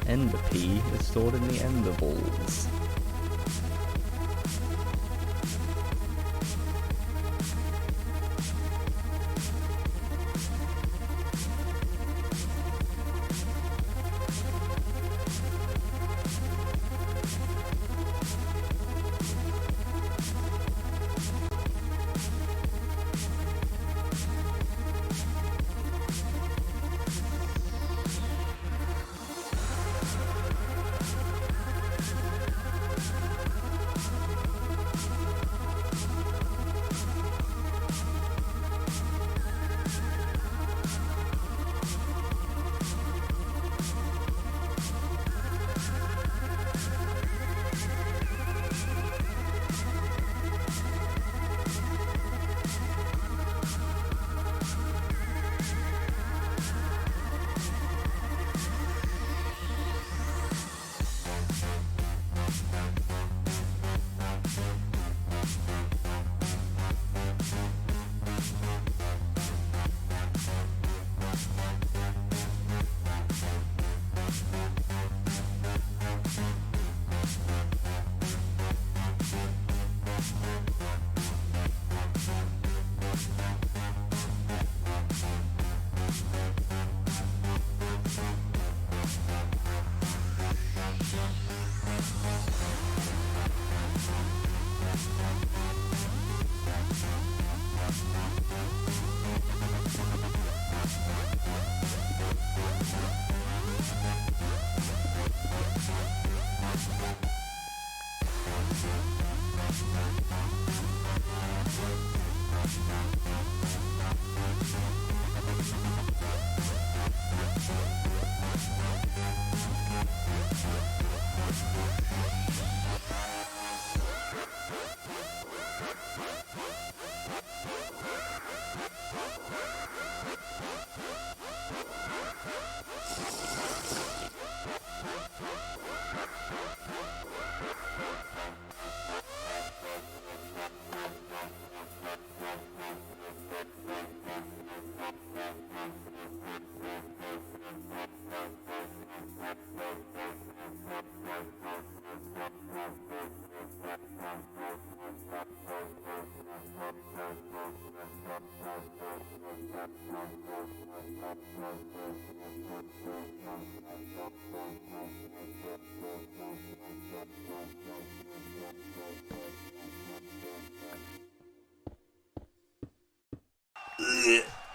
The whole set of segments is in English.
Ender Pea is stored in the Ender Balls.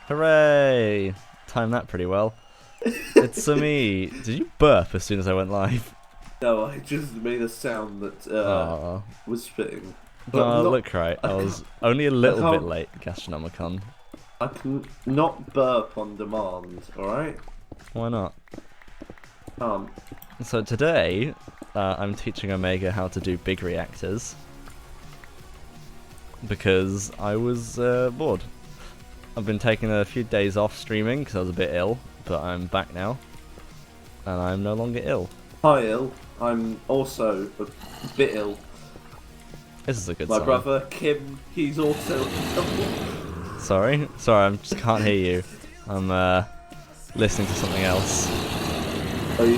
Hooray! Timed that pretty well. It's me. Did you burp as soon as I went live? No, I just made a sound that was spitting. No, look right. I was only a little bit late, Gastronomicon. I can not burp on demand, alright? Why not? So today, I'm teaching Omega how to do big reactors. Because I was bored. I've been taking a few days off streaming because I was a bit ill, but I'm back now. And I'm no longer ill. Hi, ill. I'm also a bit ill. This is a good sign. My brother, Kim, he's also ill. Sorry, I just can't hear you. I'm listening to something else. Oh, you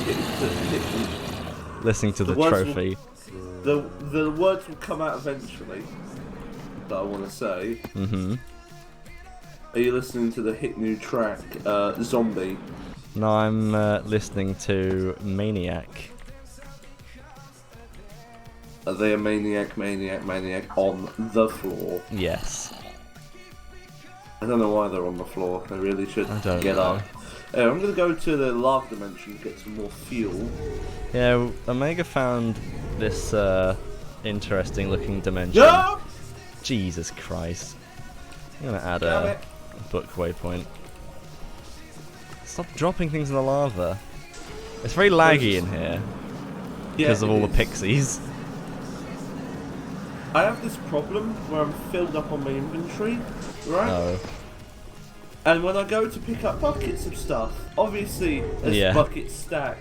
listening to the trophy. The words will come out eventually, that I want to say. Mm-hmm. Are you listening to the hit new track, Zombie? No, I'm listening to Maniac. Are they a maniac on the floor? Yes. I don't know why they're on the floor. They really should get know. up. I'm going to go to the lava dimension to get some more fuel. Yeah, Omega found this interesting looking dimension. No! Jesus Christ. I'm going to add a book waypoint. Stop dropping things in the lava. It's very laggy in here. Because of all the pixies. I have this problem where I'm filled up on my inventory, right? Oh. And when I go to pick up buckets of stuff, obviously as buckets stack,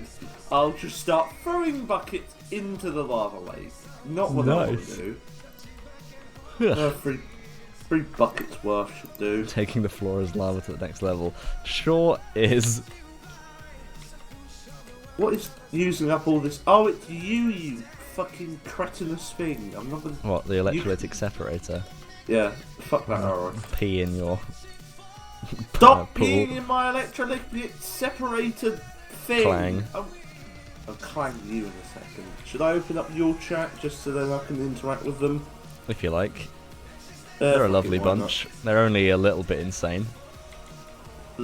I'll just start throwing buckets into the lava lake. Not what I want to do. Three buckets worth should do. Taking the floor as lava to the next level sure is What is using up all this? Oh, it's you fucking cretinous thing. I'm not gonna... What, the electrolytic separator? Yeah, fuck that, alright. Pee in your... Stop pool. peeing in my electrolytic separator thing! Clang. I'll clang you in a second. Should I open up your chat just so then I can interact with them? If you like. They're a lovely bunch. They're only a little bit insane.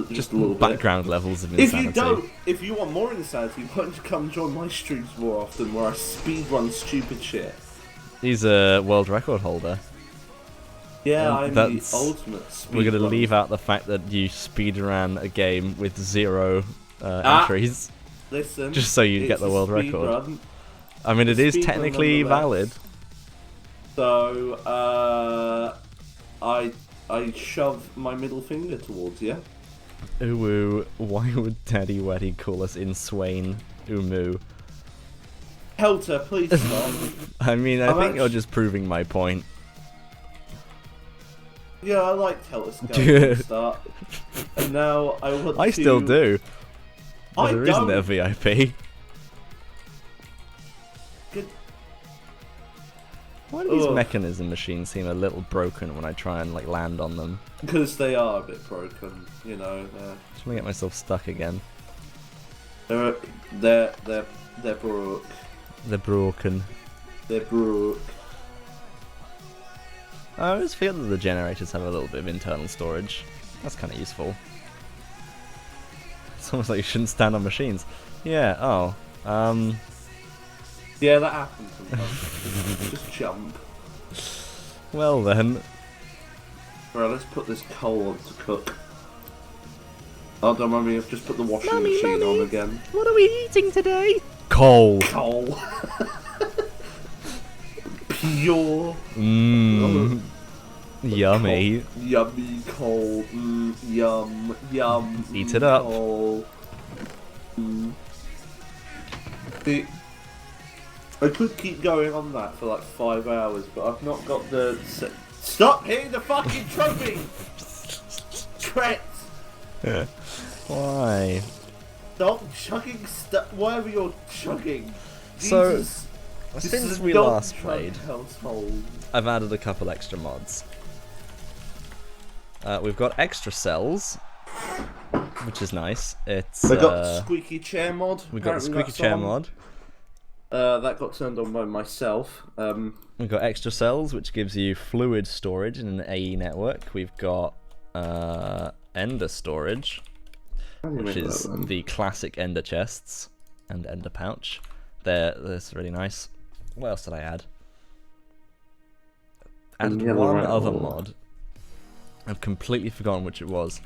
Just a little bit. Background levels of insanity. If you want more insanity, why don't you come join my streams more often where I speedrun stupid shit? He's a world record holder. Yeah, I'm the ultimate speedrun. We're going to leave out the fact that you speedran a game with 0 entries. Listen, just so you get the world record. I mean, it is technically valid. So, I shove my middle finger towards you. Ooh, why would Daddy Weddy call us insane? Umu. Helter, please stop. I mean, I think you're just proving my point. Yeah, I liked Helter Skelter at the start. And now I want to... I still do. But I there don't. isn't a VIP. Good. Why do these mechanism machines seem a little broken when I try and like land on them? Because they are a bit broken, you know. Just want to get myself stuck again. They're broke. They're broken. They're broke. I always feel that the generators have a little bit of internal storage. That's kind of useful. It's almost like you shouldn't stand on machines. Yeah, oh. Yeah, that happens sometimes. Just jump. Well then. Right, let's put this coal on to cook. Oh, don't mind me, I've just put the washing machine on again. What are we eating today? Coal. Coal. Pure. Mmm. Yummy. Coal. Yummy coal. Yum. Yum. Eat it up. Coal. See, I could keep going on that for like 5 hours, but I've not got the... Stop hitting the fucking trophy! Tret! Why? Stop chugging whatever you're chugging. So, Jesus. since we last played, household. I've added a couple extra mods. We've got extra cells, which is nice. It's we got the squeaky chair mod. We got the squeaky chair mod. That got turned on by myself. We've got extra cells, which gives you fluid storage in an AE network. We've got ender storage, which is the classic ender chests and ender pouch. That's really nice. What else did I add? Added one other mod. I've completely forgotten which it was.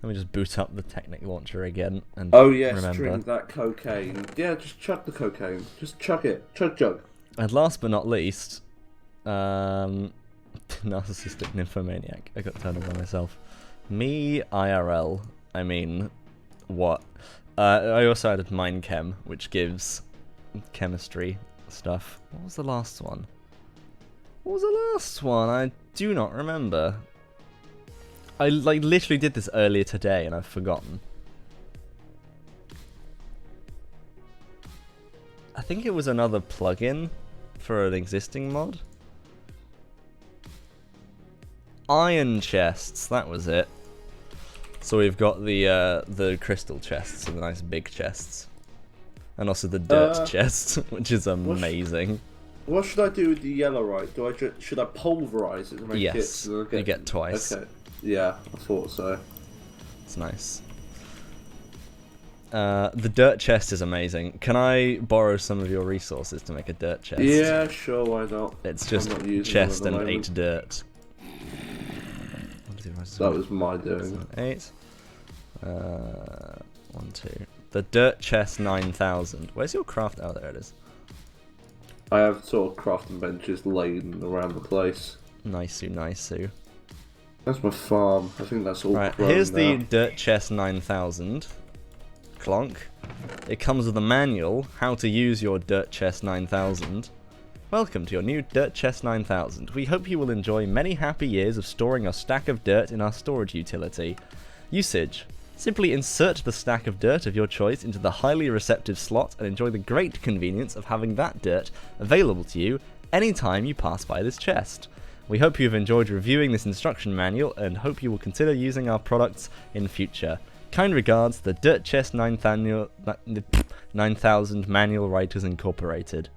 Let me just boot up the Technic launcher again and remember. Drink that cocaine. Yeah, just chug the cocaine. Just chug it. Chug. And last but not least, narcissistic nymphomaniac. I got turned on by myself. Me IRL. I mean, what? I also added Mindchem, which gives chemistry stuff. What was the last one? I do not remember. I literally did this earlier today and I've forgotten. I think it was another plugin for an existing mod. Iron chests, that was it. So we've got the crystal chests, so the nice big chests. And also the dirt chests, which is amazing. What should I do with the yellowite? Should I pulverize it to make it? Yes, you get twice. Okay. Yeah, I thought so. It's nice. The dirt chest is amazing. Can I borrow some of your resources to make a dirt chest? Yeah, sure, why not? It's just chest and 8 dirt. That was my doing. 8. 1, 2. The dirt chest 9,000. Where's your craft? Oh, there it is. I have sort of crafting benches laid around the place. Nicey. That's my farm. I think that's all. Right, here's the dirt chest 9000. Clonk. It comes with a manual, how to use your dirt chest 9000. Welcome to your new dirt chest 9000. We hope you will enjoy many happy years of storing your stack of dirt in our storage utility. Usage. Simply insert the stack of dirt of your choice into the highly receptive slot and enjoy the great convenience of having that dirt available to you anytime you pass by this chest. We hope you have enjoyed reviewing this instruction manual and hope you will consider using our products in future. Kind regards, the Dirt Chest 9000 Manual Writers Incorporated.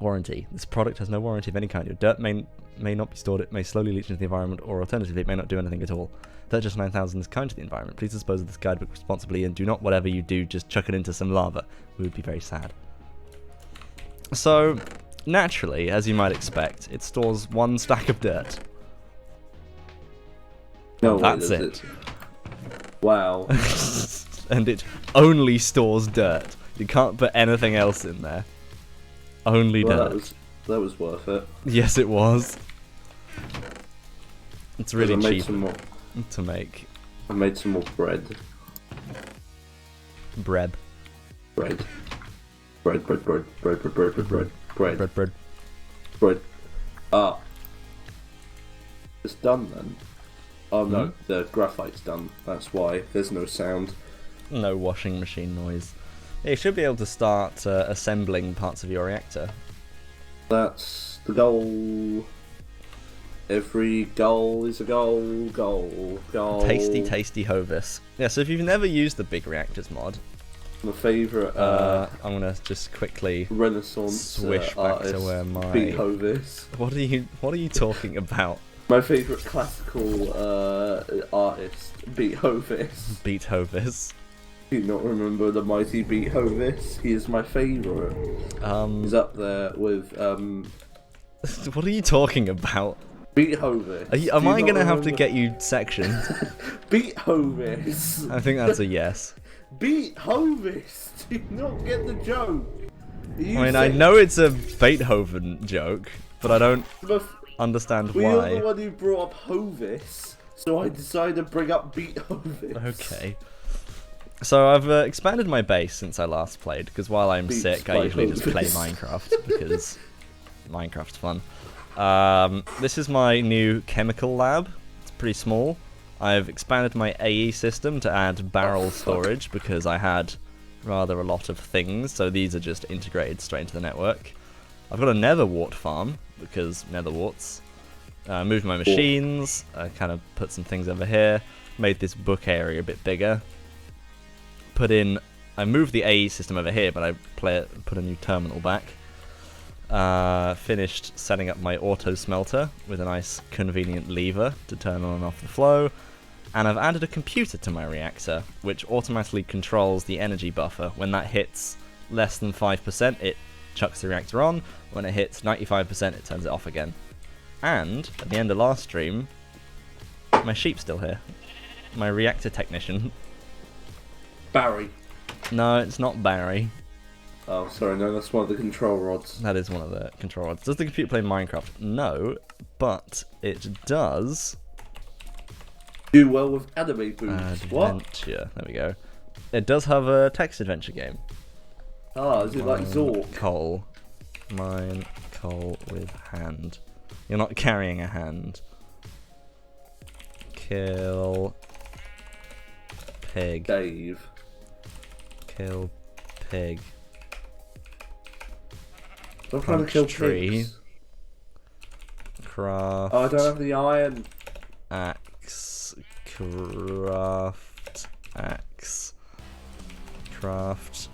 Warranty. This product has no warranty of any kind. Your dirt may not be stored, it may slowly leach into the environment, or alternatively, it may not do anything at all. Dirt Chest 9000 is kind to the environment. Please dispose of this guidebook responsibly and do not, whatever you do, just chuck it into some lava. We would be very sad. So, naturally, as you might expect, it stores one stack of dirt. No, that's it. Wow. And it only stores dirt. You can't put anything else in there. Only dirt. That was worth it. Yes, it was. It's really cheap to make. I made some more bread. Bread. Bread. Ah. It's done then. Oh no, the graphite's done. That's why. There's no sound. No washing machine noise. Yeah, you should be able to start assembling parts of your reactor. That's the goal. Every goal is a goal. Tasty, tasty Hovis. Yeah, so if you've never used the Big Reactors mod, my favourite I'm gonna just quickly Renaissance swish back to where my Beat Hovis. What are you talking about? My favourite classical artist, Beat Hovis. Beat Hovis. Do you not remember the mighty Beat Hovis? He is my favourite. He's up there with What are you talking about? Beat Hovis. Am I gonna have to get you sectioned? Beat Hovis. I think that's a yes. Beat Hovis. Do you not get the joke? I know it's a Beethoven joke, but I don't understand why. You're the one who brought up Hovis, so I decided to bring up Beat Hovis. Okay. So I've expanded my base since I last played, because while I'm sick, I usually just play Minecraft, because Minecraft's fun. This is my new chemical lab. It's pretty small. I've expanded my AE system to add barrel storage, because I had rather a lot of things, so these are just integrated straight into the network. I've got a nether wart farm, because nether warts. Moved my machines, I kind of put some things over here, made this book area a bit bigger. I moved the AE system over here, but I put a new terminal back. Finished setting up my auto smelter with a nice convenient lever to turn on and off the flow. And I've added a computer to my reactor, which automatically controls the energy buffer. When that hits less than 5%, it chucks the reactor on. When it hits 95%, it turns it off again. And at the end of last stream, my sheep's still here. My reactor technician. Barry. No, it's not Barry. Oh, sorry, no, that's one of the control rods. That is one of the control rods. Does the computer play Minecraft? No, but it does do well with anime boots. Adventure. What? There we go. It does have a text adventure game. Ah, is it like Zork? Mine coal with hand. You're not carrying a hand. Kill pig. Dave. Kill pig. I'm trying to kill tree. Pigs. Craft. Oh, I don't have the iron. Axe. Craft. Axe. Craft.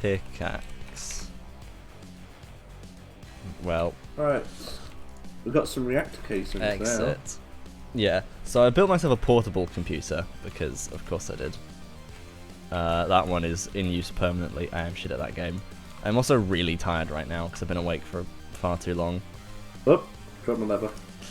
Pickaxe. Well. Alright. We've got some reactor casings exit. now. Yeah. So I built myself a portable computer because, of course, I did. That one is in use permanently. I am shit at that game. I'm also really tired right now because I've been awake for far too long. Oh, drop my lever.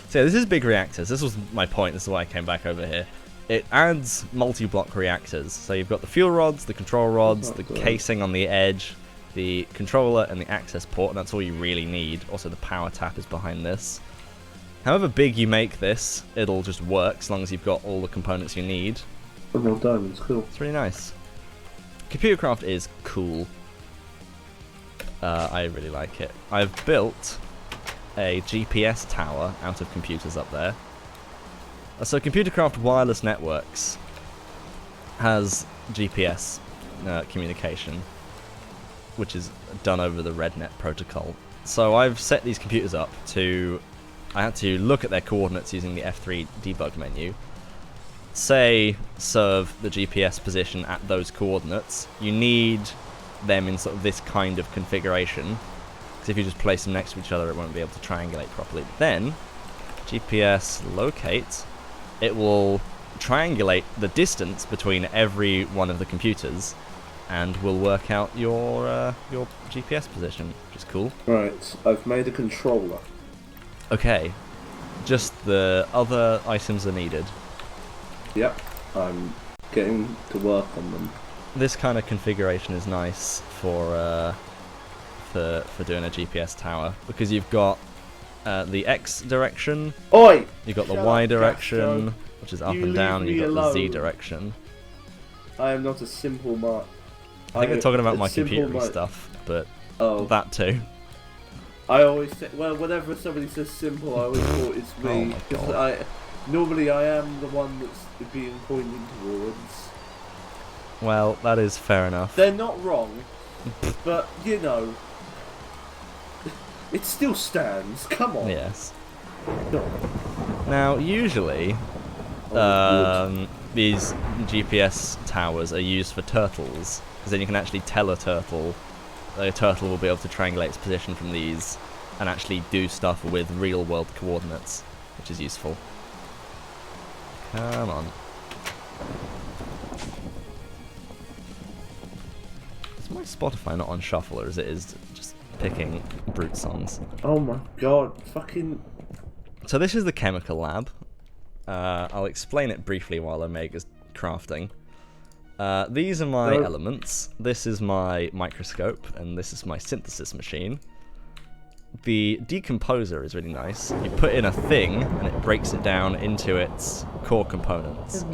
So yeah, this is big reactors. This was my point. This is why I came back over here. It adds multi-block reactors. So you've got the fuel rods, the control rods, the casing on the edge, the controller, and the access port, and that's all you really need. Also, the power tap is behind this. However big you make this, it'll just work as long as you've got all the components you need. Oh, more diamonds, cool. It's really nice. Computercraft is cool. I really like it. I've built a GPS tower out of computers up there. So Computercraft Wireless Networks has GPS communication, which is done over the RedNet protocol. So I've set these computers up to... I had to look at their coordinates using the F3 debug menu. Say, serve the GPS position at those coordinates. You need them in sort of this kind of configuration, because if you just place them next to each other, it won't be able to triangulate properly. Then, GPS locate, it will triangulate the distance between every one of the computers, and will work out your GPS position, which is cool. Right, I've made a controller. Okay, just the other items are needed. Yep, I'm getting to work on them. This kind of configuration is nice for doing a GPS tower, because you've got the X direction, Oi! you've got the Y direction, which is up and down, and you've got the Z direction. I am not a simple man. I think they're talking about my computer stuff, but that too. I always say, well, whenever somebody says simple, I always thought it's me. Normally I am the one that's being pointed towards. Well, that is fair enough. They're not wrong, but, you know, it still stands. Come on. Yes. No. Now, usually, these GPS towers are used for turtles, because then you can actually tell a turtle will be able to triangulate its position from these and actually do stuff with real-world coordinates, which is useful. Come on. Is my Spotify not on shuffle, or is it just picking brute songs? Oh my god, fucking... So this is the chemical lab. I'll explain it briefly while Omega's crafting. These are my elements. This is my microscope, and this is my synthesis machine. The decomposer is really nice. You put in a thing, and it breaks it down into its core components.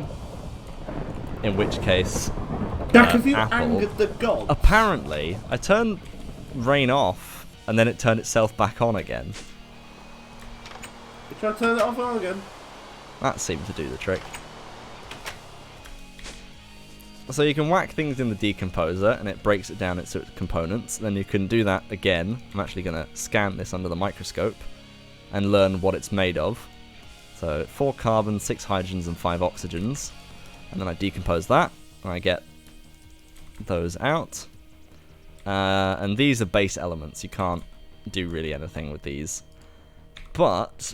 In which case, Jack, have you angered the gods? Apparently, I turned rain off, and then it turned itself back on again. You try to turn it off on again? That seemed to do the trick. So you can whack things in the decomposer and it breaks it down into its components. Then you can do that again. I'm actually going to scan this under the microscope and learn what it's made of. So 4 carbons, 6 hydrogens and 5 oxygens. And then I decompose that and I get those out. And these are base elements. You can't do really anything with these. But...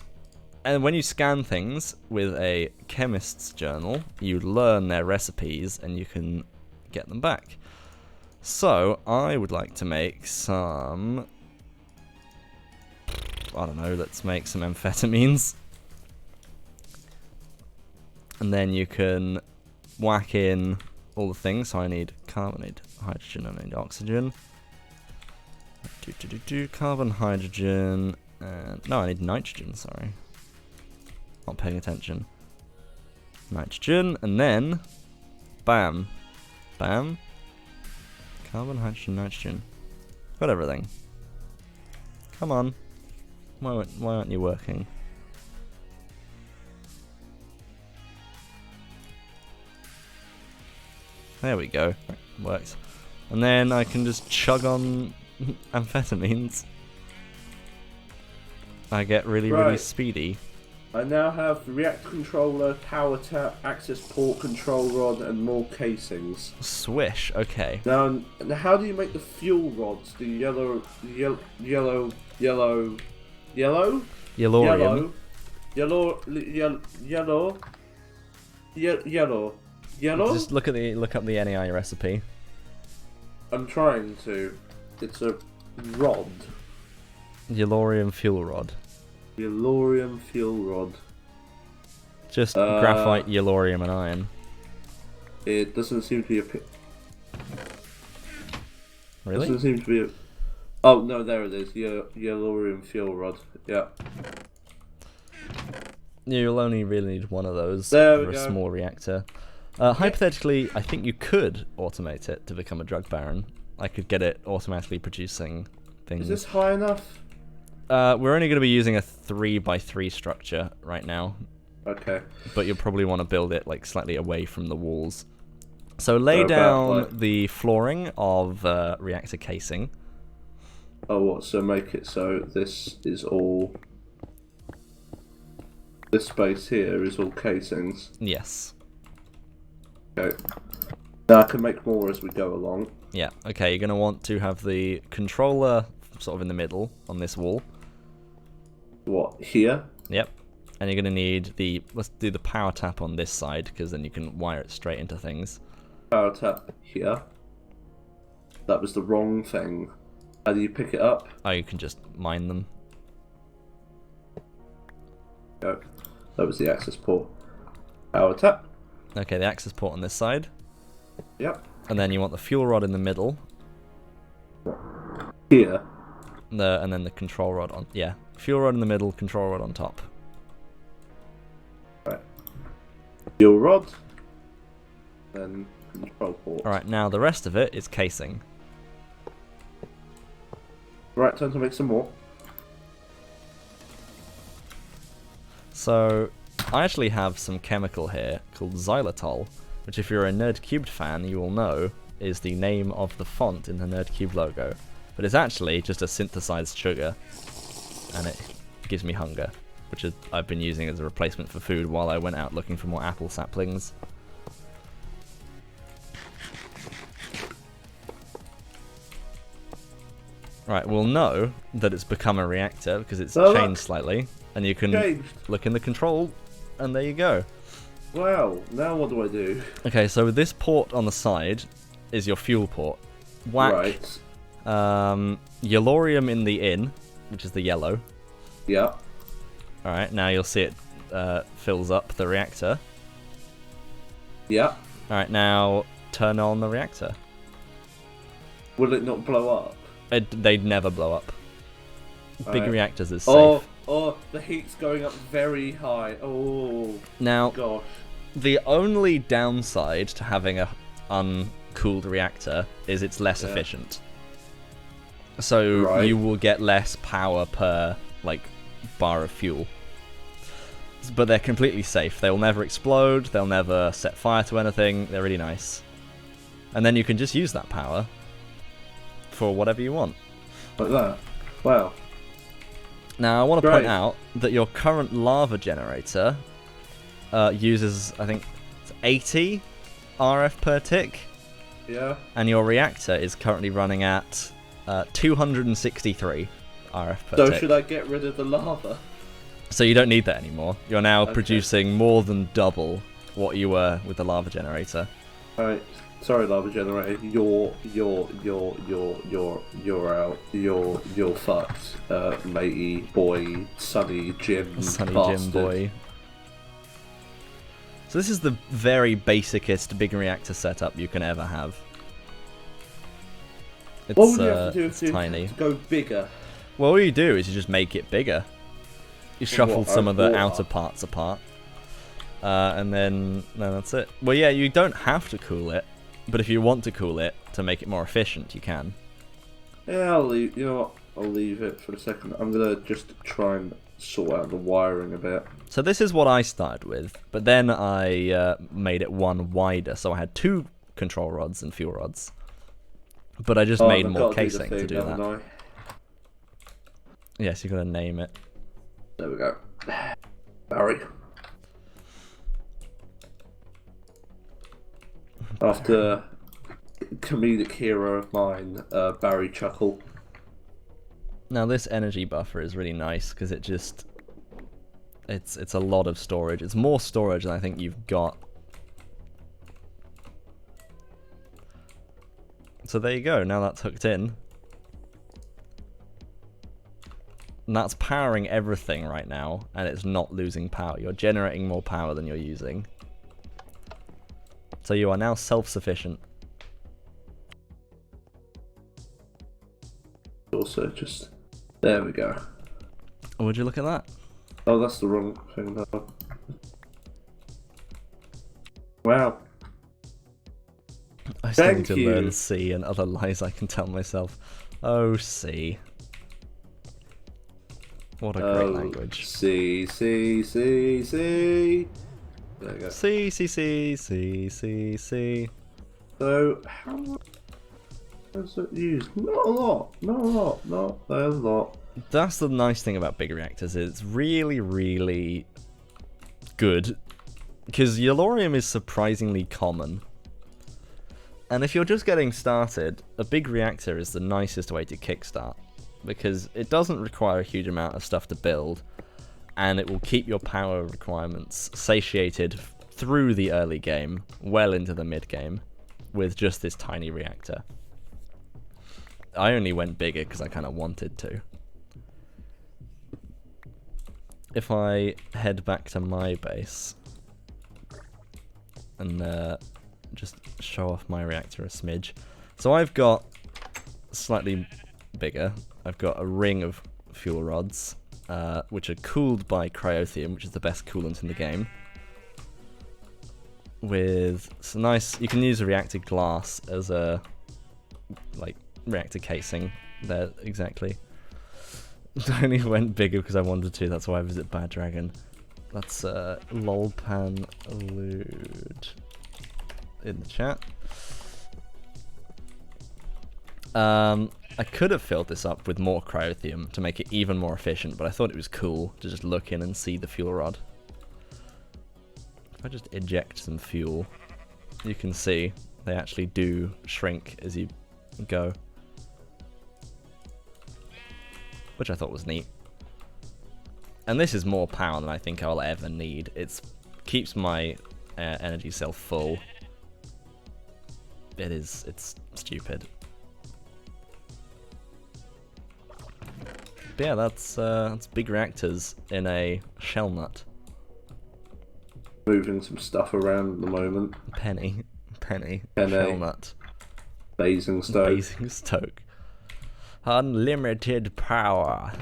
and when you scan things with a chemist's journal, you learn their recipes and you can get them back. So, I would like to make some... I don't know, let's make some amphetamines. And then you can whack in all the things. So I need carbon, I need hydrogen, and I need oxygen. Carbon, hydrogen, and... no, I need nitrogen, sorry. Not paying attention. Nitrogen, and then bam, bam, carbon, hydrogen, nitrogen. Got everything. Come on, why aren't you working? There we go. Works. And then I can just chug on amphetamines. I get really speedy. I now have the reactor controller, power tap, access port, control rod, and more casings. Swish, okay. Now how do you make the fuel rods? The yellow, Yellorium. Just look up the NAI recipe. I'm trying to. It's a rod. Yellorium fuel rod. Yellorium fuel rod. Just graphite, yellorium, and iron. It doesn't seem to be a... really? Doesn't seem to be a... oh, no, there it is. Yellorium fuel rod. Yeah. You'll only really need one of those for a small reactor. Hypothetically, I think you could automate it to become a drug baron. I could get it automatically producing things. Is this high enough? We're only going to be using a 3x3 structure right now. Okay. But you'll probably want to build it like slightly away from the walls. So lay down the flooring of reactor casing. Oh, what? So make it so this is all. This space here is all casings. Yes. Okay. Now I can make more as we go along. Yeah. Okay. You're gonna want to have the controller sort of in the middle on this wall. What, here? Yep. And you're going to need the... Let's do the power tap on this side, because then you can wire it straight into things. Power tap here. That was the wrong thing. How do you pick it up? Oh, you can just mine them. Okay. That was the access port. Power tap. Okay, the access port on this side. Yep. And then you want the fuel rod in the middle. Here. And then the control rod on... Yeah. Fuel rod in the middle, control rod on top. Right. Fuel rod. Then control port. Alright, now the rest of it is casing. Right, time to make some more. So, I actually have some chemical here called xylitol, which if you're a Nerdcubed fan, you will know is the name of the font in the Nerdcube logo. But it's actually just a synthesized sugar, and it gives me hunger, which I've been using as a replacement for food while I went out looking for more apple saplings. Right, we'll know that it's become a reactor because it's changed slightly, and you can look in the control, and there you go. Wow, now what do I do? Okay, so this port on the side is your fuel port. Whack. Right. Yellorium in the in, which is the yellow. Yeah. Alright, now you'll see it fills up the reactor. Yeah. Alright, now turn on the reactor. Will it not blow up? They'd never blow up. Big reactors is safe. Oh, the heat's going up very high. Oh, now, gosh. The only downside to having a uncooled reactor is it's less efficient. So you will get less power per bar of fuel. But they're completely safe. They'll never explode, they'll never set fire to anything, they're really nice. And then you can just use that power for whatever you want. Like that? Wow. Now I want to point out that your current lava generator uses, I think, 80 RF per tick. Yeah. And your reactor is currently running at 263 RF per tick. So should I get rid of the lava? So you don't need that anymore. You're now producing more than double what you were with the lava generator. Alright. Sorry, lava generator. You're out. You're fucked, matey boy, Sunny Jim, Jim boy. So this is the very basicest big reactor setup you can ever have. It's, what would you have to do it's tiny. To go bigger? Well, all you do is you just make it bigger. You shuffle some of the outer parts apart, and then that's it. Well, yeah, you don't have to cool it. But if you want to cool it to make it more efficient, you can. Yeah, I'll leave. You know what? I'll leave it for a second. I'm gonna just try and sort out the wiring a bit. So this is what I started with, but then I made it one wider, so I had 2 control rods and fuel rods. But I just made more casing to do that. Yes, you gotta name it. There we go. Barry. After comedic hero of mine, Barry Chuckle. Now this energy buffer is really nice because it just it's a lot of storage. It's more storage than I think you've got. So there you go. Now that's hooked in. And that's powering everything right now, and it's not losing power. You're generating more power than you're using. So you are now self-sufficient. Also, just... There we go. Would you look at that? Oh, that's the wrong thing. No. Wow. I still need to learn C and other lies I can tell myself. Oh, C. What a great language. C. There you go. C. So, how much is it used? Not a lot. Not a lot. That's the nice thing about big reactors. It's really, really good. Because Yellorium is surprisingly common. And if you're just getting started, a big reactor is the nicest way to kickstart. Because it doesn't require a huge amount of stuff to build. And it will keep your power requirements satiated through the early game, well into the mid game, with just this tiny reactor. I only went bigger because I kind of wanted to. If I head back to my base and just show off my reactor a smidge. So I've got slightly bigger. I've got a ring of fuel rods, which are cooled by Cryotheum, which is the best coolant in the game. With some nice, you can use a reactor glass as a reactor casing there, exactly. I only went bigger because I wanted to, that's why I visit Bad Dragon. That's Lolpan Lude in the chat. I could have filled this up with more Cryotheum to make it even more efficient, but I thought it was cool to just look in and see the fuel rod. If I just eject some fuel, you can see they actually do shrink as you go. Which I thought was neat. And this is more power than I think I'll ever need. It keeps my energy cell full. It's stupid. But yeah, that's big reactors in a shell nut. Moving some stuff around at the moment. Penny, shell nut. Basingstoke. Unlimited power.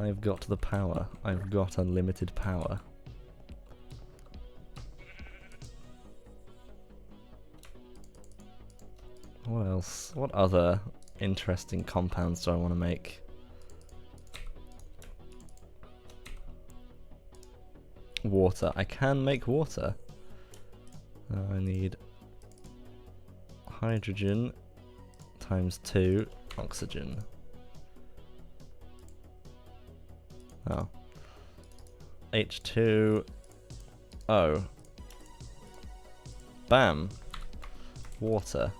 I've got the power. I've got unlimited power. What else? What other interesting compounds do I want to make? Water. I can make water. I need hydrogen times 2 oxygen. Oh. H2O. Bam. Water.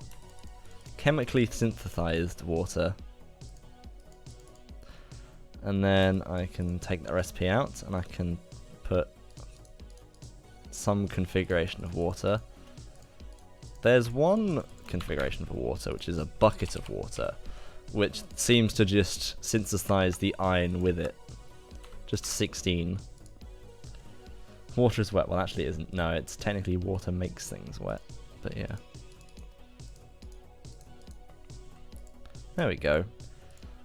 Chemically synthesized water. And then I can take that recipe out and I can put some configuration of water. There's one configuration for water, which is a bucket of water, which seems to just synthesize the iron with it. Just 16. Water is wet. Well, actually it isn't. No, it's technically water makes things wet. But yeah. There we go.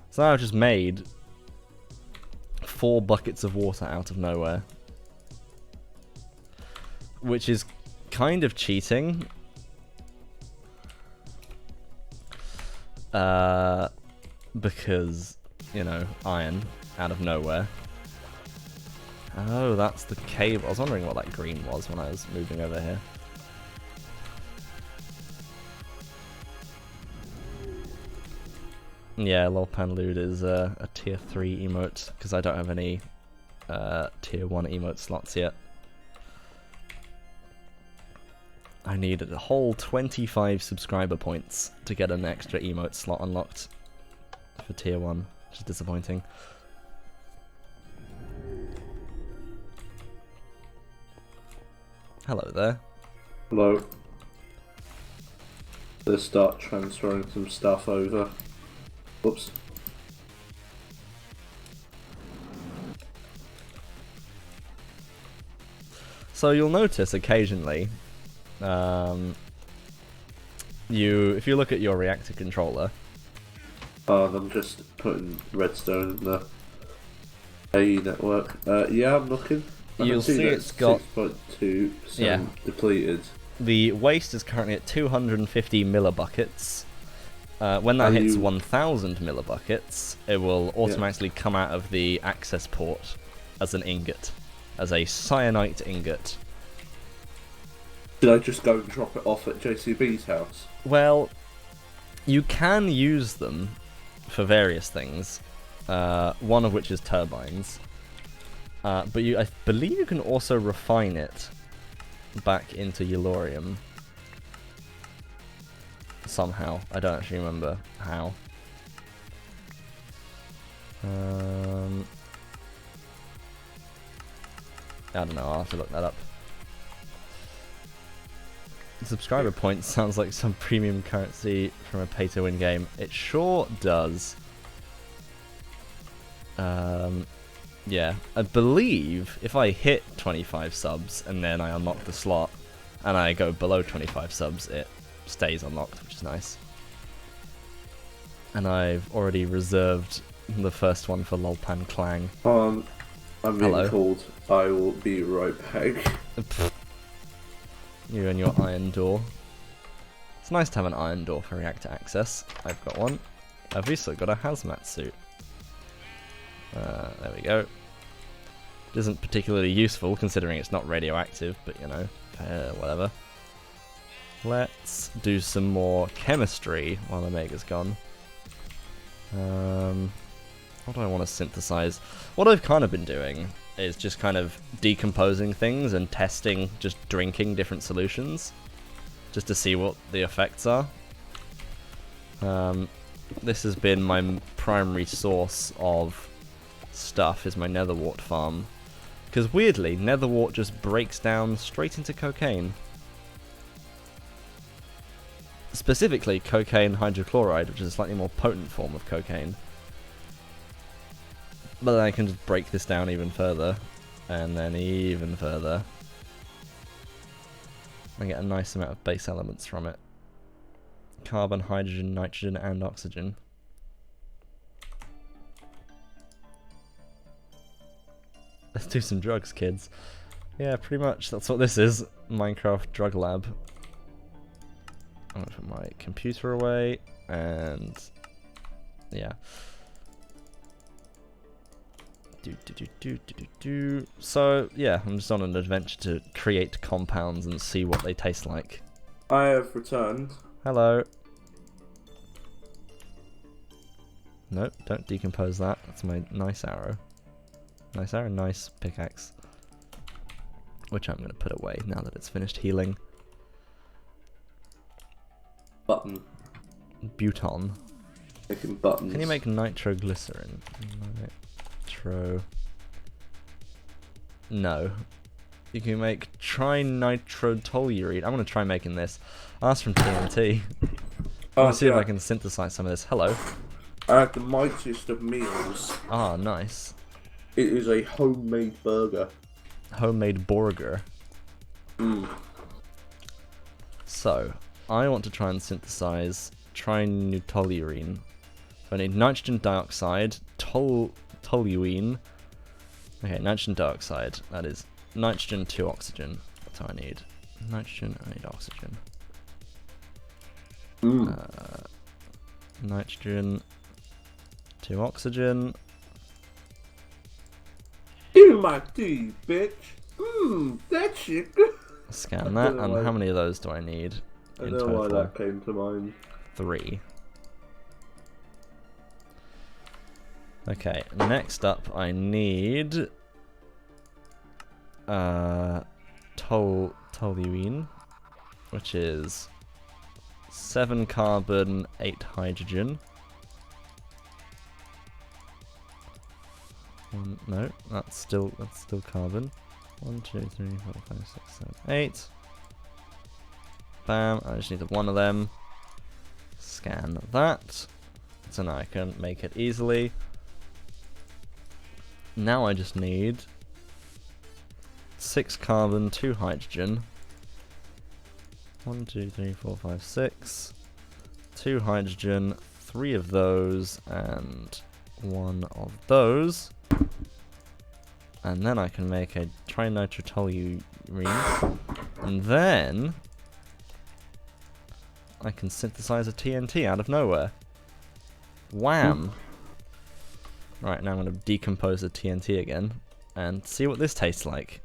So now I've just made 4 buckets of water out of nowhere. Which is kind of cheating. Because, you know, iron out of nowhere. Oh, that's the cable. I was wondering what that green was when I was moving over here. Yeah, Lolpanlude is a tier 3 emote, because I don't have any tier 1 emote slots yet. I needed a whole 25 subscriber points to get an extra emote slot unlocked for tier 1, which is disappointing. Hello there. Hello. Let's start transferring some stuff over. Whoops. So you'll notice occasionally, if you look at your reactor controller. I'm just putting redstone in the AE network. Yeah, I'm looking. You'll see it's got 6.2% depleted. The waste is currently at 250 millibuckets, When that hits 1,000 millibuckets, it will automatically come out of the access port as an ingot, as a cyanite ingot. Did I just go and drop it off at JCB's house? Well, you can use them for various things, one of which is turbines. But I believe you can also refine it back into Yellorium. Somehow. I don't actually remember how. I don't know, I'll have to look that up. Subscriber points sounds like some premium currency from a pay-to-win game. It sure does. Yeah, I believe if I hit 25 subs and then I unlock the slot and I go below 25 subs, it stays unlocked, which is nice. And I've already reserved the first one for Lolpan Clang. I'm being called. I will be right back. You and your iron door. It's nice to have an iron door for reactor access. I've got one. I've also got a hazmat suit. There we go. It isn't particularly useful considering it's not radioactive, but you know, whatever. Let's do some more chemistry while Omega's gone. What do I want to synthesize? What I've kind of been doing is just kind of decomposing things and testing, just drinking different solutions, just to see what the effects are. This has been my primary source of stuff, is my netherwort farm. Because weirdly, netherwort just breaks down straight into cocaine. Specifically, cocaine hydrochloride, which is a slightly more potent form of cocaine. But then I can just break this down even further, and then even further. I get a nice amount of base elements from it. Carbon, hydrogen, nitrogen, and oxygen. Let's do some drugs, kids. Yeah, pretty much. That's what this is. Minecraft Drug Lab. I'm gonna put my computer away, and yeah. So yeah, I'm just on an adventure to create compounds and see what they taste like. I have returned. Hello. Nope, don't decompose that. That's my nice arrow. Nice arrow, nice pickaxe. Which I'm going to put away now that it's finished healing. Button. Buton. Making buttons. Can you make nitroglycerin? Nitro... No. You can make trinitrotoluene. I'm going to try making this. Ask from TNT. Let's see if I can synthesize some of this. Hello. I have the mightiest of meals. Ah, nice. It is a homemade burger. Homemade burger. So, I want to try and synthesize trinitoluene. I need nitrogen dioxide, toluene. Okay, nitrogen dioxide. That is nitrogen to oxygen. That's how I need. Nitrogen, I need oxygen. Nitrogen to oxygen. Give me my tea, bitch. That shit. Scan that, and how many of those do I need in total? I don't know why that came to mind. 3. Okay, next up I need toluene, which is 7 carbon, 8 hydrogen. No, that's still carbon. 1, 2, 3, 4, 5, 6, 7, 8. Bam, I just need one of them. Scan that. So now I can make it easily. Now I just need 6 carbon, 2 hydrogen. 1, 2, 3, 4, 5, 6. 2 hydrogen, 3 of those, and 1 of those. And then I can make a trinitrotoluene. And then I can synthesize a TNT out of nowhere. Wham! Right, now I'm going to decompose the TNT again and see what this tastes like.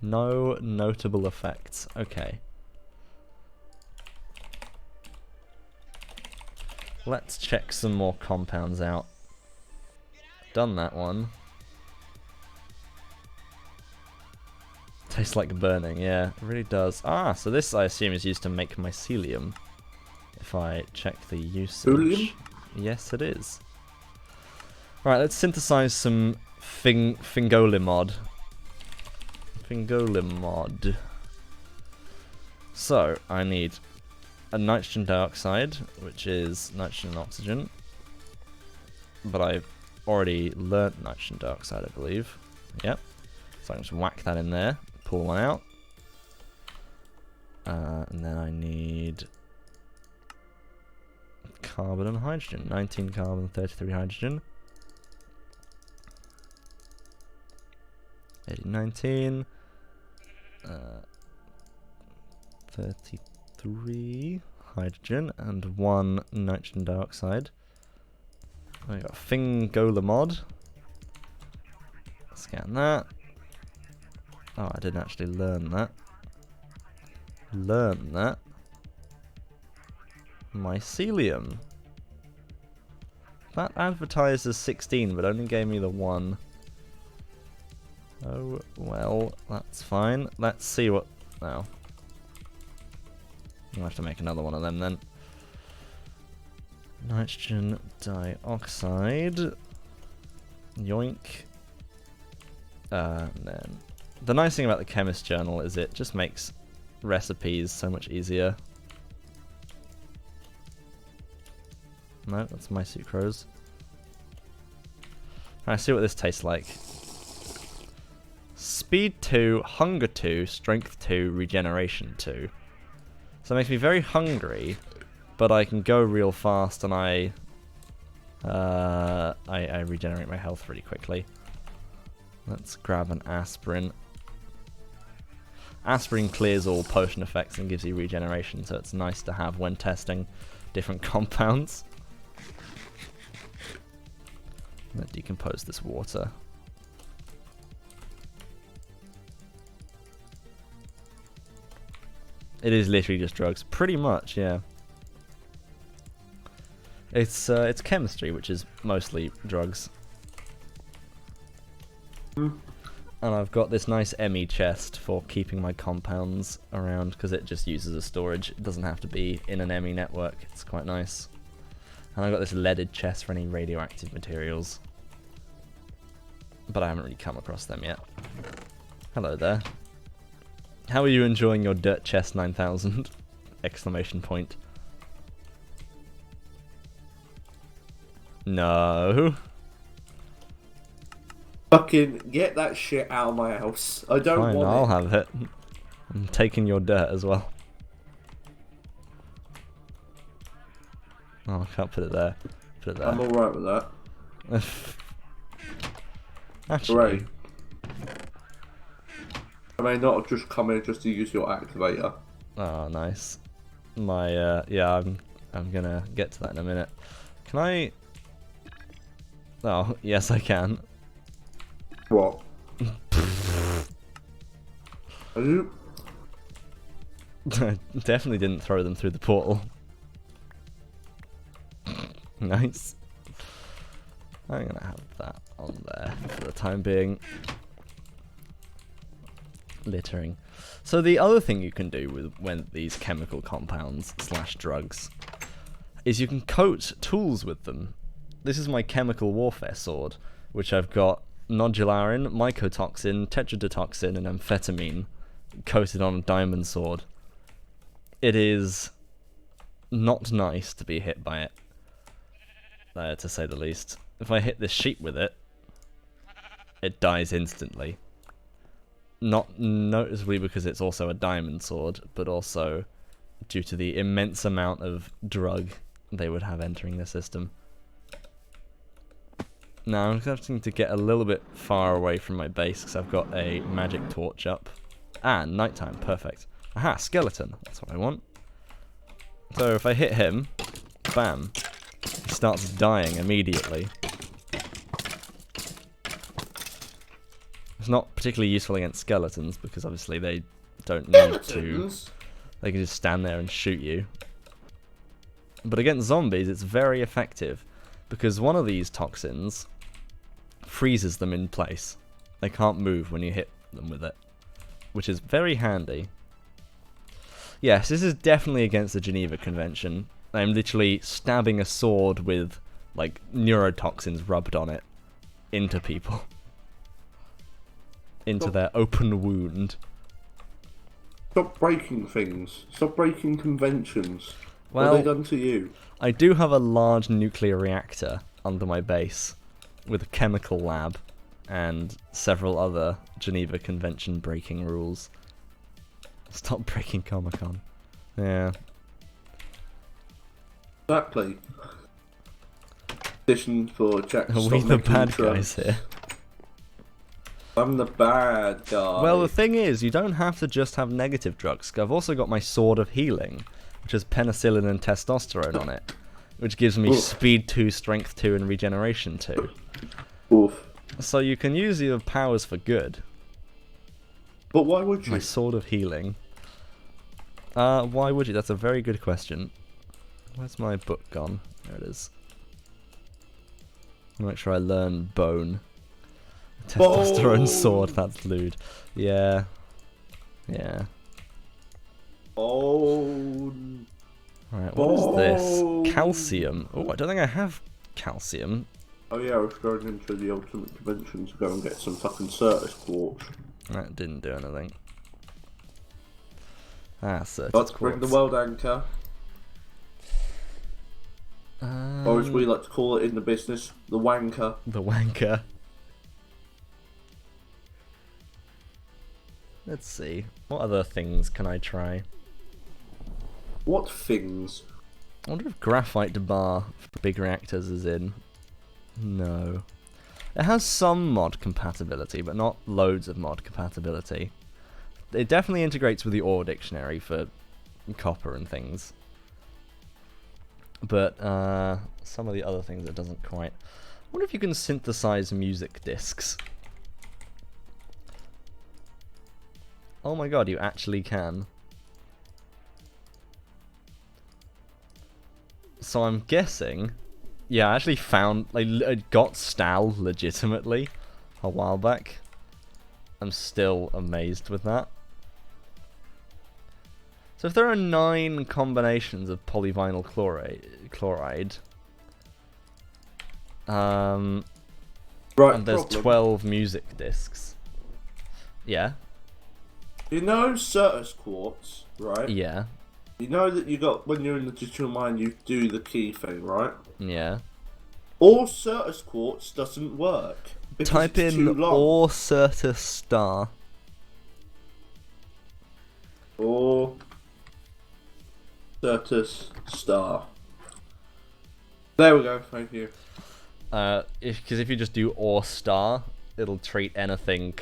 No notable effects. Okay. Let's check some more compounds out. Done that one. Tastes like burning, yeah, it really does. Ah, so this I assume is used to make mycelium. If I check the usage. Thulium? Yes, it is. Right, let's synthesize some fingolimod. Fingolimod. So, I need a nitrogen dioxide, which is nitrogen and oxygen. But I've already learnt nitrogen dioxide, I believe. Yep. So I can just whack that in there, pull one out. And then I need carbon and hydrogen. 19 carbon, 33 hydrogen. 19. 33 hydrogen and 1 nitrogen dioxide. I got fingolimod. Scan that. Oh, I didn't actually learn that. Learn that. Mycelium. That advertised as 16, but only gave me the 1. Oh, well, that's fine. Let's see what... Oh. I'll have to make another one of them then. Nitrogen dioxide. Yoink. And then... The nice thing about the Chemist Journal is it just makes recipes so much easier. No, that's my sucrose. Alright, see what this tastes like. Speed 2, Hunger 2, Strength 2, Regeneration 2. So it makes me very hungry, but I can go real fast and I regenerate my health really quickly. Let's grab an aspirin. Aspirin clears all potion effects and gives you regeneration, so it's nice to have when testing different compounds. Let's decompose this water. It is literally just drugs, pretty much, yeah. It's chemistry, which is mostly drugs. And I've got this nice ME chest for keeping my compounds around, because it just uses as storage. It doesn't have to be in an ME network. It's quite nice. And I've got this leaded chest for any radioactive materials. But I haven't really come across them yet. Hello there. How are you enjoying your Dirt Chest 9000? Exclamation point. No. Fucking get that shit out of my house. I don't Fine, want I'll it. have it. I'm taking your dirt as well. Oh, I can't put it there. Put it there. I'm alright with that. Actually, Right. I may not have just come in just to use your activator. oh, nice. My yeah, I'm gonna get to that in a minute. Can I? Oh, yes, I can. What? Are you? Definitely didn't throw them through the portal. Nice. I'm gonna have that on there for the time being. Littering. So the other thing you can do with these chemical compounds / drugs is you can coat tools with them. This is my chemical warfare sword, which I've got nodularin, mycotoxin, tetrodotoxin, and amphetamine coated on a diamond sword. It is not nice to be hit by it, to say the least. If I hit this sheep with it, it dies instantly. Not noticeably because it's also a diamond sword, but also due to the immense amount of drug they would have entering the system. Now I'm having to get a little bit far away from my base because I've got a magic torch up. And nighttime, perfect. Aha, skeleton. That's what I want. So if I hit him, bam, he starts dying immediately. It's not particularly useful against skeletons because obviously they don't need to. They can just stand there and shoot you. But against zombies, it's very effective because one of these toxins freezes them in place. They can't move when you hit them with it, which is very handy. Yes, this is definitely against the Geneva Convention. I'm literally stabbing a sword with, like, neurotoxins rubbed on it into people. Into their open wound. Stop breaking things. Stop breaking conventions. Well, what have they done to you? I do have a large nuclear reactor under my base with a chemical lab and several other Geneva Convention breaking rules. Stop breaking Comic-Con. Yeah. Exactly. Petition for Jack. Are we the bad guys here? I'm the bad guy. Well, the thing is, you don't have to just have negative drugs. I've also got my Sword of Healing, which has penicillin and testosterone on it, which gives me speed 2, strength 2, and regeneration 2. Oof. So you can use your powers for good. But why would you? My Sword of Healing. Why would you? That's a very good question. Where's my book gone? There it is. Make sure I learn Bone. Testosterone sword, that's lewd. Yeah. Yeah. Oh. Alright, what is this? Calcium. Oh, I don't think I have calcium. Oh yeah, I was going into the Ultimate Convention to go and get some fucking Certus quartz. That didn't do anything. Ah, Certus Let's quartz. bring the world anchor. Or as we like to call it in the business, the wanker. The wanker. Let's see. What other things can I try? What things? I wonder if graphite bar for big reactors is in. No. It has some mod compatibility, but not loads of mod compatibility. It definitely integrates with the ore dictionary for copper and things. But some of the other things it doesn't quite. I wonder if you can synthesize music discs. Oh my god, you actually can. So I'm guessing... Yeah, I actually found... I got Stal legitimately a while back. I'm still amazed with that. So if there are 9 combinations of polyvinyl chloride... Right, and there's 12 music discs. Yeah? You know Certus quartz, right? Yeah. You know that you got, when you're in the digital mine, you do the key thing, right? Yeah. All Certus quartz doesn't work. Type in or Certus star. Or Certus star. There we go, thank you. Because if you just do or star, it'll treat anything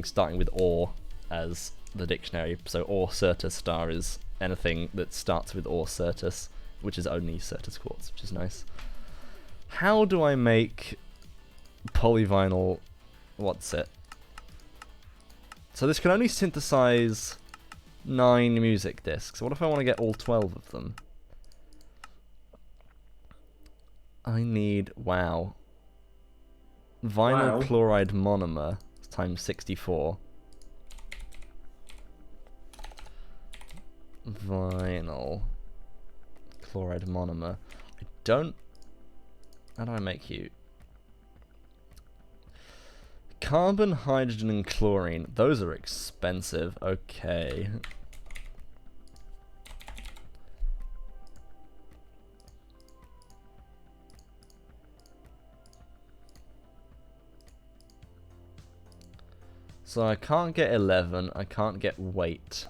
starting with or as the dictionary. So or Certus star is anything that starts with or Certus, which is only Certus quartz, which is nice. How do I make polyvinyl? What's it? So this can only synthesize 9 music discs. What if I want to get all 12 of them? I need, wow. Vinyl chloride monomer times 64. Vinyl chloride monomer. I don't... How do I make you? Carbon, hydrogen, and chlorine. Those are expensive. Okay. So I can't get 11. I can't get weight.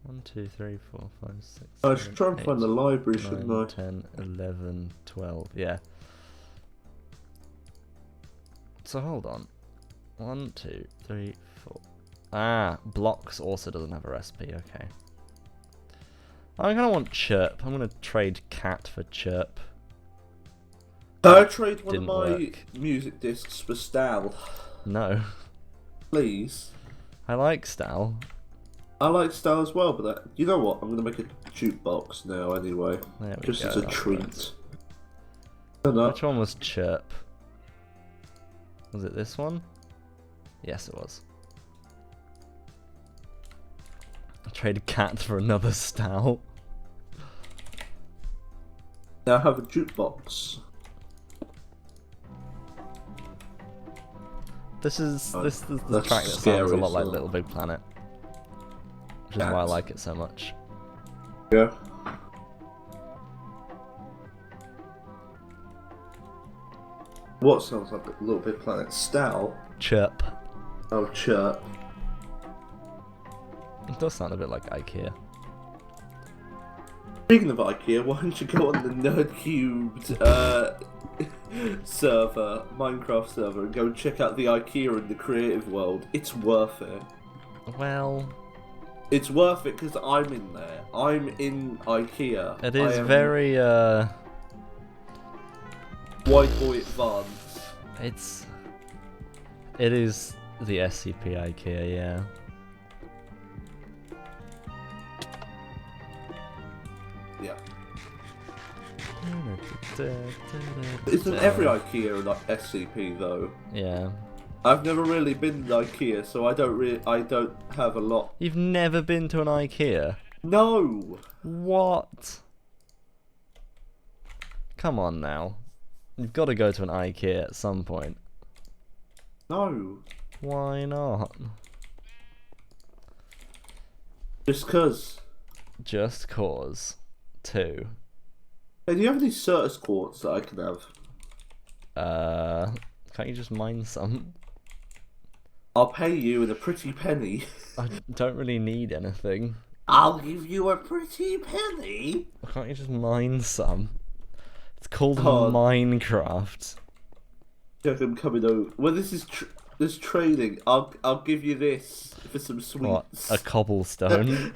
1, 2, 3, 4, 5, 6. I should try and find the library, shouldn't 9, I? 10, 11, 12. Yeah. So hold on. 1, 2, 3, 4. Ah, blocks also doesn't have a recipe, okay. I'm gonna want chirp. I'm gonna trade cat for chirp. I trade one of Didn't my work. music discs for Stal. No. Please. I like Stal. I like Stal as well, but you know what? I'm gonna make a jukebox now anyway. There we Just go, as a that's treat. Which one was chirp? Was it this one? Yes, it was. I traded cat for another Stal. Now I have a jukebox. This is the that's track that scary, sounds a lot like so- Little Big Planet, which is why I like it so much. Yeah. What sounds like a Little Big Planet? Stal? Chirp. Oh, chirp. It does sound a bit like IKEA. Speaking of IKEA, why don't you go on the Nerdcubed server, Minecraft server, and go check out the IKEA in the creative world? It's worth it. Well, It's worth it because I'm in there. I'm in IKEA. it is I am very white boy advanced. It is the SCP IKEA, yeah. Yeah. Isn't every IKEA like SCP though? Yeah. I've never really been to IKEA, so I don't have a lot. You've never been to an IKEA? No. What? Come on now. You've got to go to an IKEA at some point. No. Why not? Just cause. Just cause. 2. Hey, do you have any Certus quartz that I can have? Can't you just mine some? I'll pay you in a pretty penny. I don't really need anything. I'll give you a pretty penny. Can't you just mine some? It's called God. Minecraft. Jack, I'm coming over. Well, this is this trading. I'll give you this for some What? sweets. A cobblestone?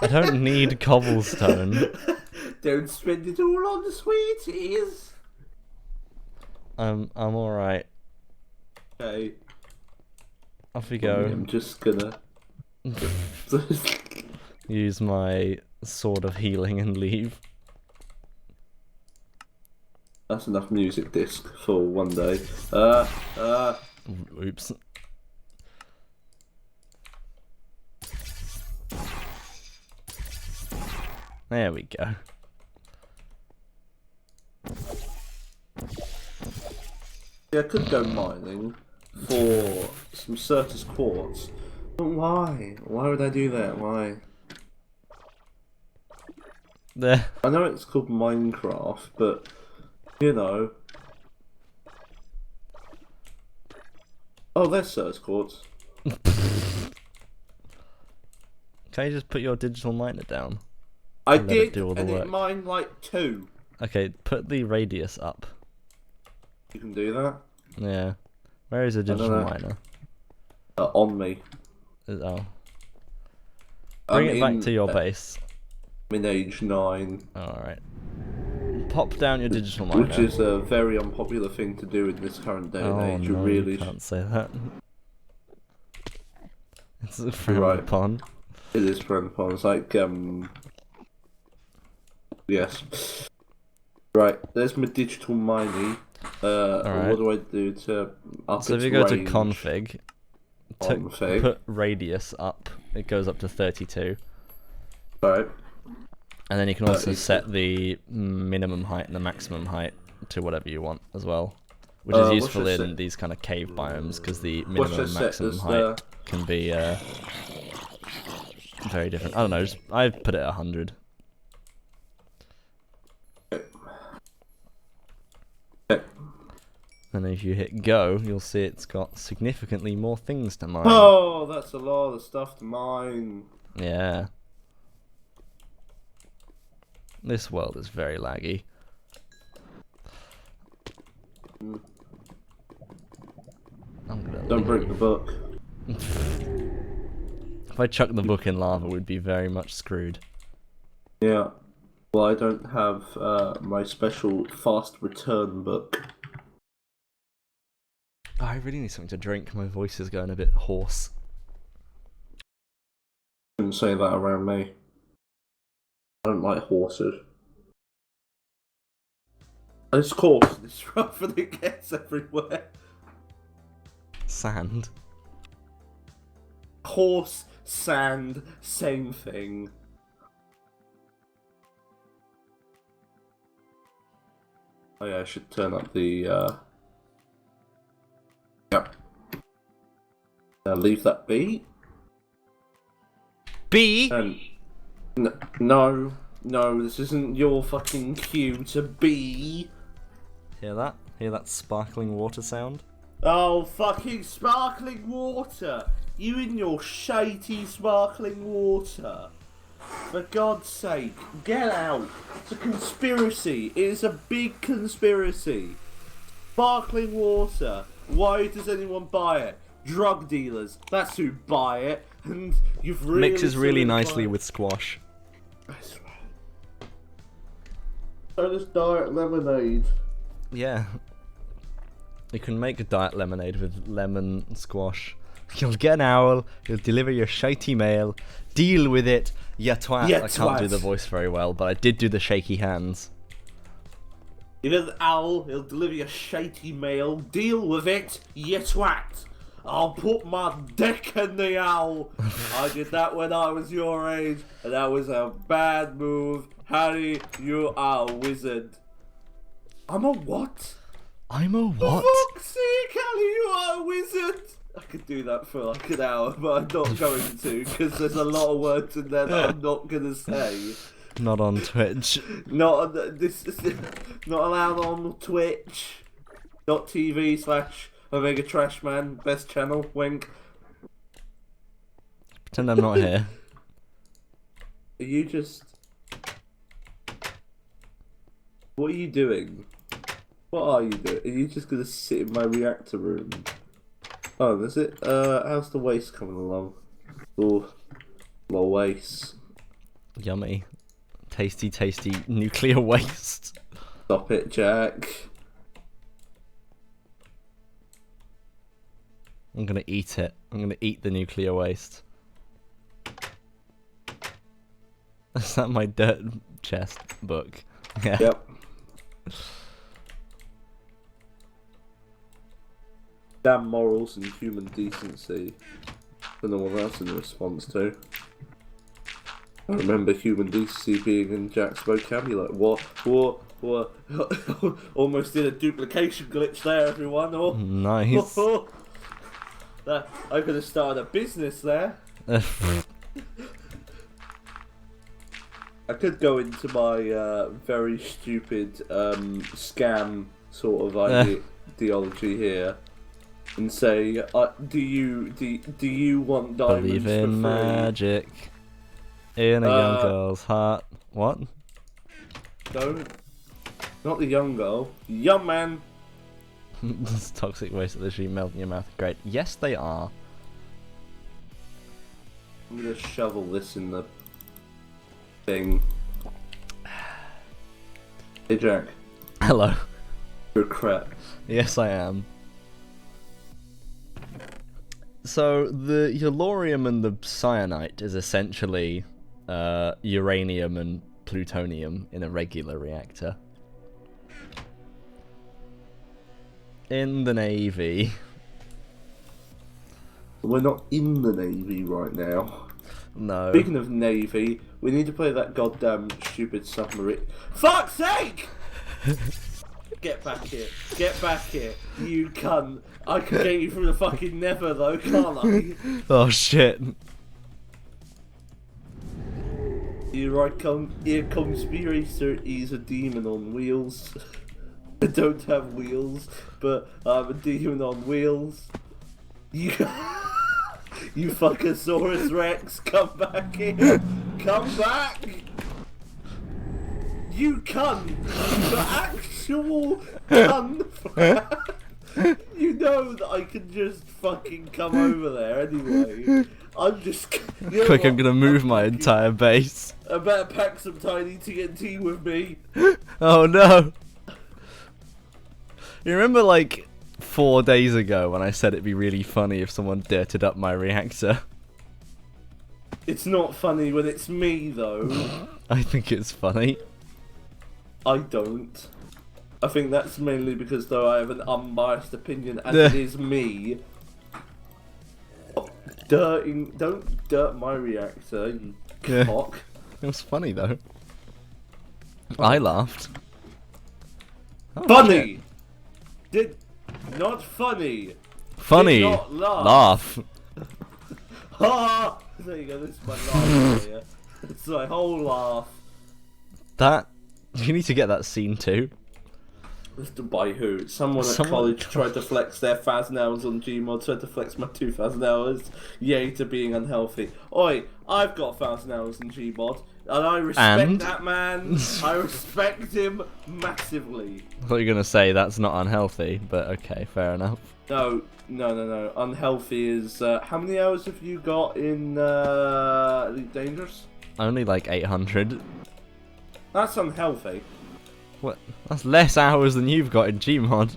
I don't need cobblestone. Don't spend it all on the sweeties. I'm alright. Okay. Off we go. I'm just gonna Use my sword of healing and leave. That's enough music disc for one day. Oops. There we go. Yeah, I could go mining for some Certus quartz. But why? Why would I do that? Why? There. I know it's called Minecraft, but you know. Oh, there's Certus quartz. Can you just put your digital miner down? I And let it did, do all the and work. it mined like 2. Okay, put the radius up. You can do that? Yeah. Where is a digital know. miner? On me. Oh. Bring I'm it back in- to your base. I'm in age 9, Alright. Pop down your digital miner. which is a very unpopular thing to do in this current day and Oh age. You no, really you can't say that. It's frowned Right. upon. It is frowned upon. It's like, yes. Right, there's my digital mining. Alright. What do I do to up So if its you go to range? config, Config. put radius up, it goes up to 32. Right. And then you can also 32. set the minimum height and the maximum height to whatever you want as well. Which What is should useful I in set? these kind of cave biomes because the What minimum should I and set maximum as height can be very different. I don't know, I've put it at 100. Okay. And if you hit go, you'll see it's got significantly more things to mine. Oh, that's a lot of stuff to mine. Yeah. This world is very laggy. I'm gonna Don't break the book. leave. If I chuck the book in lava, we'd be very much screwed. Yeah. Well, I don't have my special fast return book. Oh, I really need something to drink. My voice is going a bit hoarse. Shouldn't say that around me. I don't like horses. It's coarse. It's rough and it gets everywhere. Sand. Horse, sand, same thing. Oh yeah, I should turn up the, Yep. Leave that be. B? And... No, this isn't your fucking cue to be. Hear that? Hear that sparkling water sound? Oh, fucking sparkling water! You and your shitey sparkling water. For God's sake, get out. It's a conspiracy. It is a big conspiracy. Sparkling water. Why does anyone buy it? Drug dealers. That's who buy it. And you've really mixes really nicely with squash. I swear. So does diet lemonade. Yeah. You can make a diet lemonade with lemon and squash. You'll get an owl, he'll deliver your shitey mail, deal with it, ya twat. Ya I can't do twat. the voice very well, but I did do the shaky hands. You know the owl, he'll deliver your shitey mail, deal with it, ya twat. I'll put my dick in the owl. I did that when I was your age, and that was a bad move. Harry, you are a wizard. I'm a what? I'm a what? For fuck's sake, Harry, you are a wizard. I could do that for like an hour, but I'm not going to, because there's a lot of words in there that I'm not going to say. Not on Twitch. Not on this. Not allowed on Twitch. .tv/Omega Trashman. Best channel. Wink. Pretend I'm not here. Are you just? What are you doing? What are you doing? Are you just gonna sit in my reactor room? Oh, that's it. How's the waste coming along? Oh, my waste. Yummy. Tasty, tasty nuclear waste. Stop it, Jack. I'm gonna eat it. I'm gonna eat the nuclear waste. Is that my dirt chest book? Yeah. Yep. Damn morals and human decency. Don't know what that's in response to. I remember human decency being in Jack's vocabulary. What? Almost did a duplication glitch there, everyone. Oh, Nice. I could have started a business there. I could go into my very stupid scam sort of ideology here and say, do you want diamonds Believe for in free? magic in a young girl's heart. What? Don't. Not the young girl. Young man. This toxic waste of the sheep melt in your mouth. Great. Yes, they are. I'm gonna shovel this in the thing. Hey Jack. Hello. You're crap. Yes, I am. So the yellorium and the cyanite is essentially uranium and plutonium in a regular reactor. In the Navy. We're not in the Navy right now. No. Speaking of Navy, we need to play that goddamn stupid submarine. Fuck's sake! Get back here. Get back here. You cunt. I can get you through the fucking never though, can't I? Oh shit. Here conspiracy is a demon on wheels. I don't have wheels, but I'm a demon on wheels. You, you fuckosaurus Rex, come back here. Come back. You cunt. You actual cunt. You know that I can just fucking come over there anyway. I'm just... You know Quick, what? I'm gonna move my entire base. I better pack some tiny TNT with me. Oh no! You remember like 4 days ago when I said it'd be really funny if someone dirted up my reactor? It's not funny when it's me, though. I think it's funny. I don't. I think that's mainly because, though, I have an unbiased opinion, and it is me. Don't dirt my reactor, you cock. It was funny, though. I laughed. Oh, Funny! Not funny! Funny! Did not Laugh! Ha! There you go, this is my laugh here. It's my whole laugh. That... You need to get that scene too. By who? Someone at college tried to flex their 1,000 hours on Gmod, tried to flex my 2,000 hours. Yay to being unhealthy. Oi, I've got 1,000 hours in Gmod, and I respect that man. I respect him massively. I thought you were going to say that's not unhealthy, but okay, fair enough. No. Unhealthy is... how many hours have you got in Elite Dangerous? Only like 800. That's unhealthy. What? That's less hours than you've got in Gmod.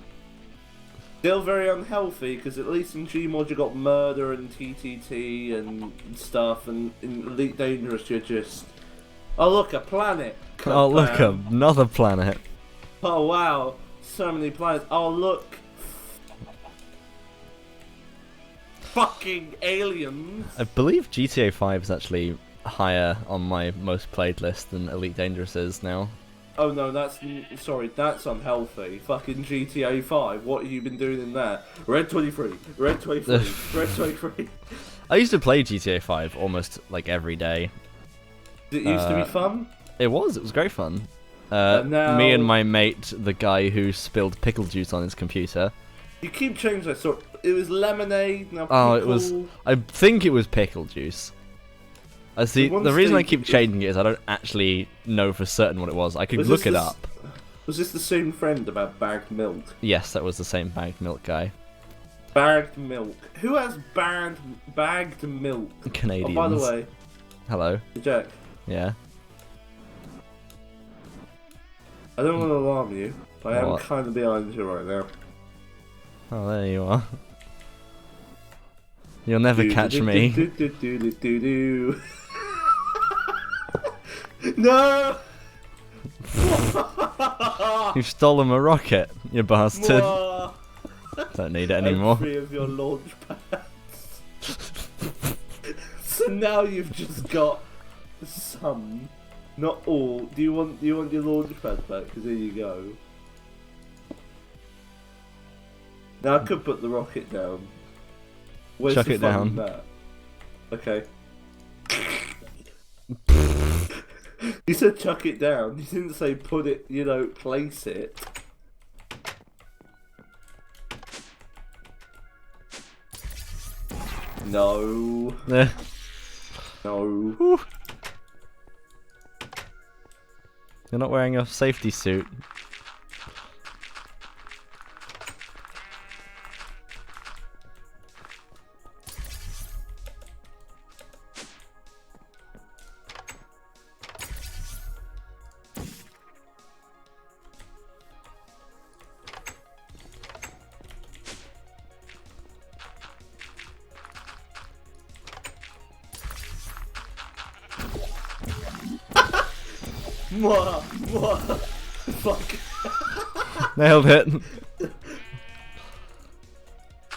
Still very unhealthy, because at least in Gmod you got murder and TTT and stuff, and in Elite Dangerous you're just... Oh look, a planet! Oh look, another planet. Oh wow, so many planets. Oh look! Fucking aliens! I believe GTA 5 is actually higher on my most played list than Elite Dangerous is now. Oh no, that's unhealthy. Fucking GTA 5, what have you been doing in that? Red 23, Red 23, Red 23. I used to play GTA 5 almost like every day. It used to be fun? It was great fun. Now... Me and my mate, the guy who spilled pickle juice on his computer. You keep changing that, so it was lemonade, now pickle. Oh, it was, I think it was pickle juice. The reason I keep changing it is I don't actually know for certain what it was. I could look it up. Was this the same friend about bagged milk? Yes, that was the same bagged milk guy. Bagged milk. Who has bagged milk? Canadians. Oh, by the way. Hello. Jack. Yeah. I don't want to alarm you, but I am kind of behind you right now. Oh, there you are. You'll never catch me. No! You've stolen my rocket, you bastard. Don't need it anymore. 3 of your launch pads. So now you've just got some, not all. Do you want your launch pad back? Because there you go. Now I could put the rocket down. Where's Chuck the it fun down. in that? Okay. You said chuck it down. You didn't say put it, place it. No. No. Whew. You're not wearing a safety suit. Fuck. Nailed it.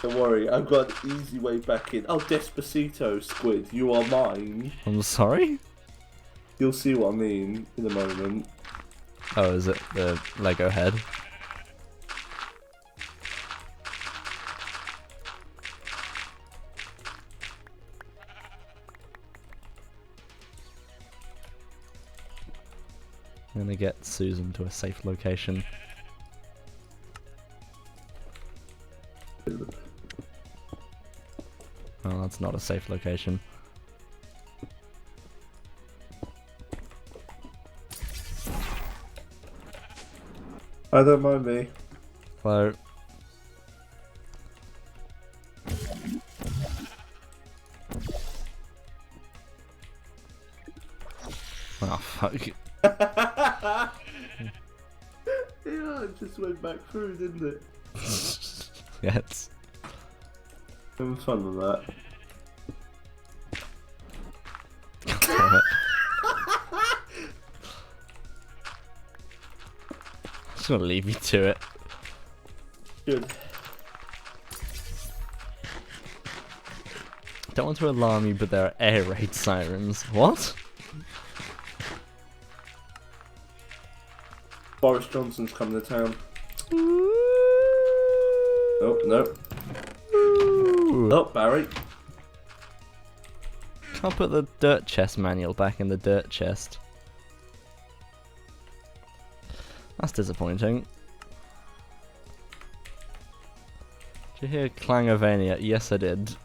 Don't worry, I've got an easy way back in. Oh, Despacito, Squid, you are mine. I'm sorry? You'll see what I mean in a moment. Oh, is it the Lego head? I'm gonna get Susan to a safe location. Oh, that's not a safe location. I don't mind me. Hello. Oh fuck. Yeah, it just went back through, didn't it? Yes. Having fun with that. Damn it. I'm just gonna leave you to it. Good. Don't want to alarm you, but there are air raid sirens. What? Boris Johnson's coming to town. Oh, no. Oh, Barry. Can't put the dirt chest manual back in the dirt chest. That's disappointing. Did you hear Clangorvania? Yes, I did.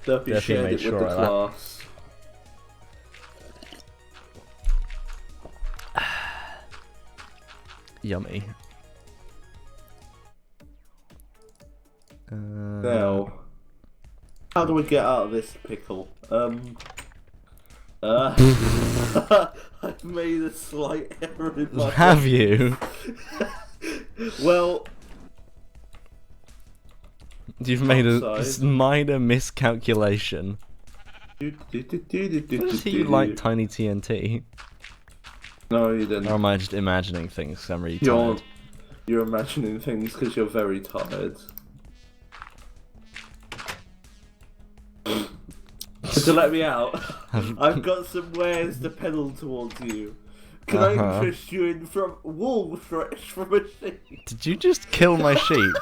Derpy shared it with the class. Yummy. Now, how do we get out of this pickle? I've made a slight error in my... Have you? Well... You've made a minor miscalculation. Why does he like Tiny TNT? No, you didn't. Or am I just imagining things 'cause I'm really tired? You're imagining things because you're very tired. To let me out, I've got some wares to peddle towards you. Can I interest you in from wool fresh from a sheep? Did you just kill my sheep?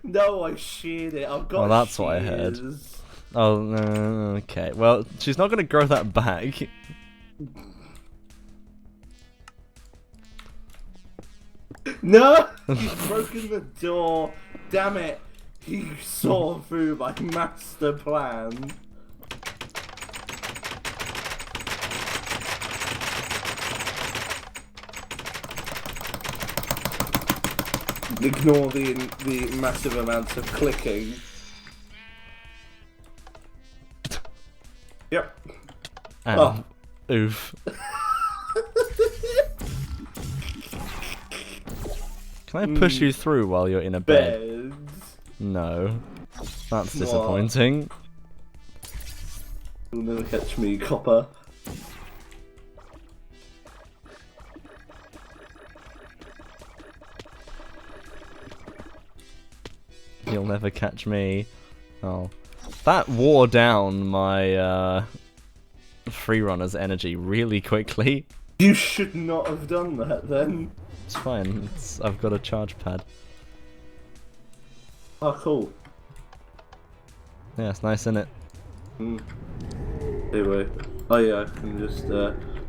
No, I sheared it. I've got Well, that's shears. what I heard. Oh, okay. Well, she's not going to grow that back. No! You've broken the door. Damn it. You saw through my master plan. Ignore the massive amounts of clicking. Yep. And oof. Can I push you through while you're in a bed? Beds. No. That's disappointing. You'll never catch me, copper. You'll never catch me. Oh. That wore down my freerunner's energy really quickly. You should not have done that then. It's fine. I've got a charge pad. Oh, cool. Yeah, it's nice, isn't it? Anyway. Oh yeah, I can just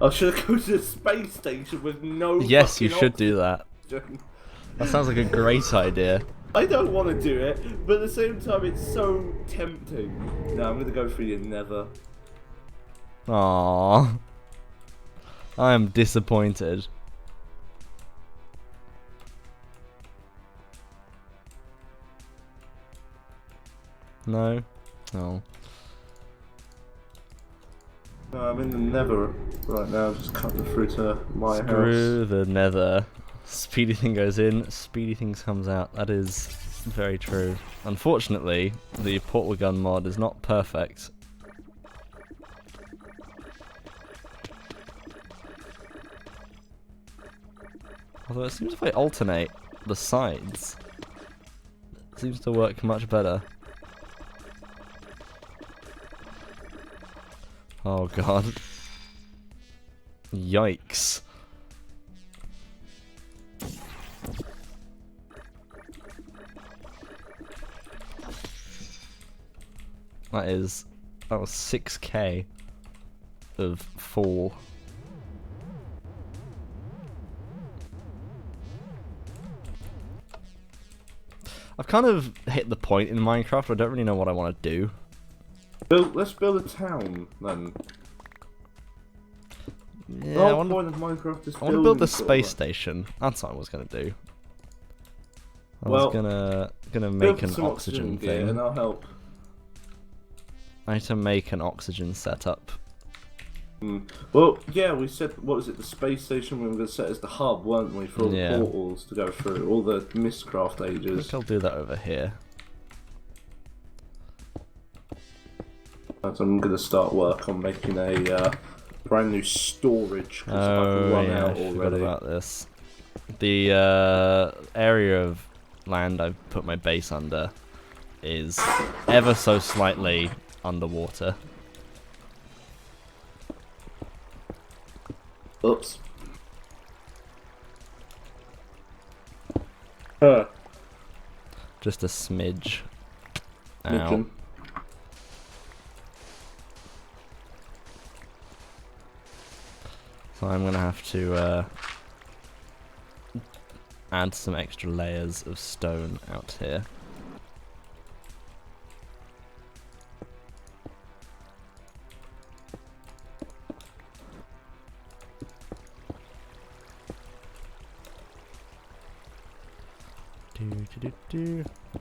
I should go to the space station with no Yes, you should oxygen. do that. That sounds like a great idea. I don't want to do it, but at the same time it's so tempting. No, I'm gonna go for your nether. Aww. I am disappointed. No? Oh. No, I'm in the nether right now, just cutting through to my house. Screw the nether. Speedy thing goes in, speedy things comes out. That is very true. Unfortunately, the portal gun mod is not perfect. Although it seems if I alternate the sides, it seems to work much better. Oh god. Yikes. That was 6k of fall. I've kind of hit the point in Minecraft where I don't really know what I want to do. Let's build a town then. Yeah, the whole point of Minecraft is I want to build the space station. That's what I was gonna do. I was gonna make an oxygen thing. And I'll help. I need to make an oxygen setup. Well, yeah, we said, what was it, the space station we were going to set as the hub, weren't we, for all the portals to go through, all the Mistcraft I ages. think I'll do that over here. So I'm going to start work on making a brand new storage, because I've run out already. I forgot about this. The area of land I've put my base under is ever so slightly underwater. Oops. Just a smidge. Ow. So I'm gonna have to add some extra layers of stone out here.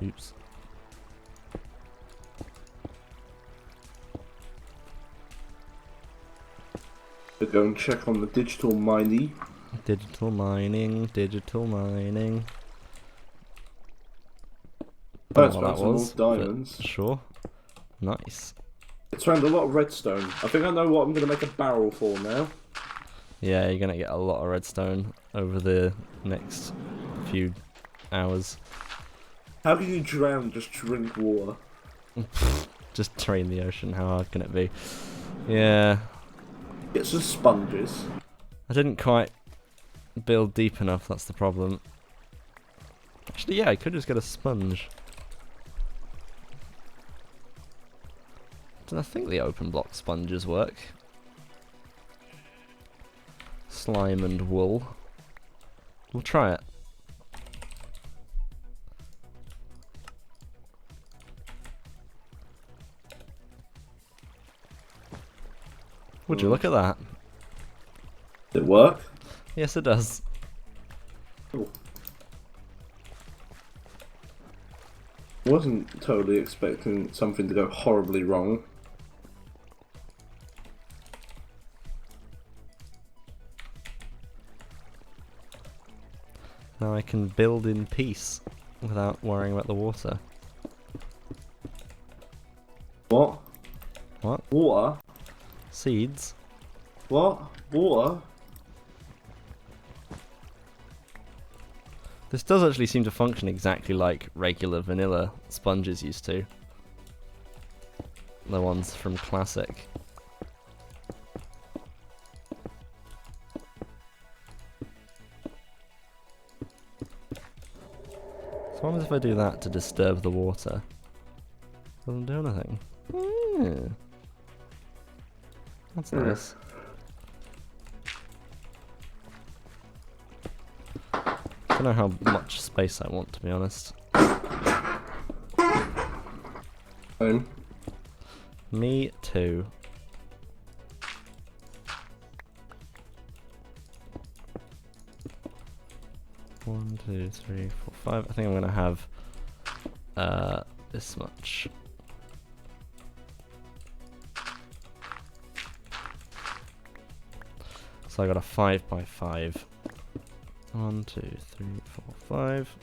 Oops. Go and check on the digital mining. Digital mining. That's found some more diamonds. Sure. Nice. It's found a lot of redstone. I think I know what I'm going to make a barrel for now. Yeah, you're going to get a lot of redstone over the next few hours. How can you drown? Just drink water. Just drain the ocean. How hard can it be? Yeah. Get some sponges. I didn't quite build deep enough, that's the problem. Actually, yeah, I could just get a sponge. I think the open block sponges work. Slime and wool. We'll try it. Would you look at that? Did it work? Yes, it does. Cool. Wasn't totally expecting something to go horribly wrong. Now I can build in peace without worrying about the water. What? What? Water? Seeds? What? Water? This does actually seem to function exactly like regular vanilla sponges used to. The ones from Classic. So what happens if I do that to disturb the water? Doesn't do anything. That's nice. I don't know how much space I want, to be honest. Same. Me too. One, two, three, four, five. I think I'm gonna have this much. So I got a 5 by 5. 1, 2, 3, 4, 5.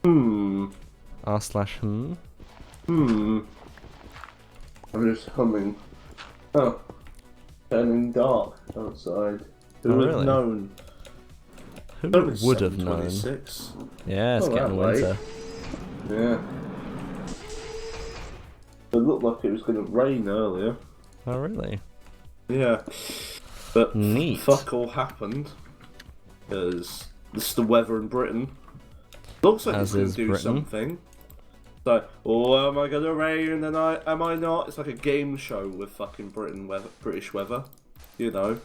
R/hmm. I'm just humming. Oh, turning dark outside. Who would have known? Who would have known? Yeah, it's getting winter. Yeah. It looked like it was going to rain earlier. Oh, really? Yeah. But neat. Fuck all happened. Because this is the weather in Britain. Looks like it's going to do something. So, am I going to rain and am I not? It's like a game show with fucking British weather. You know.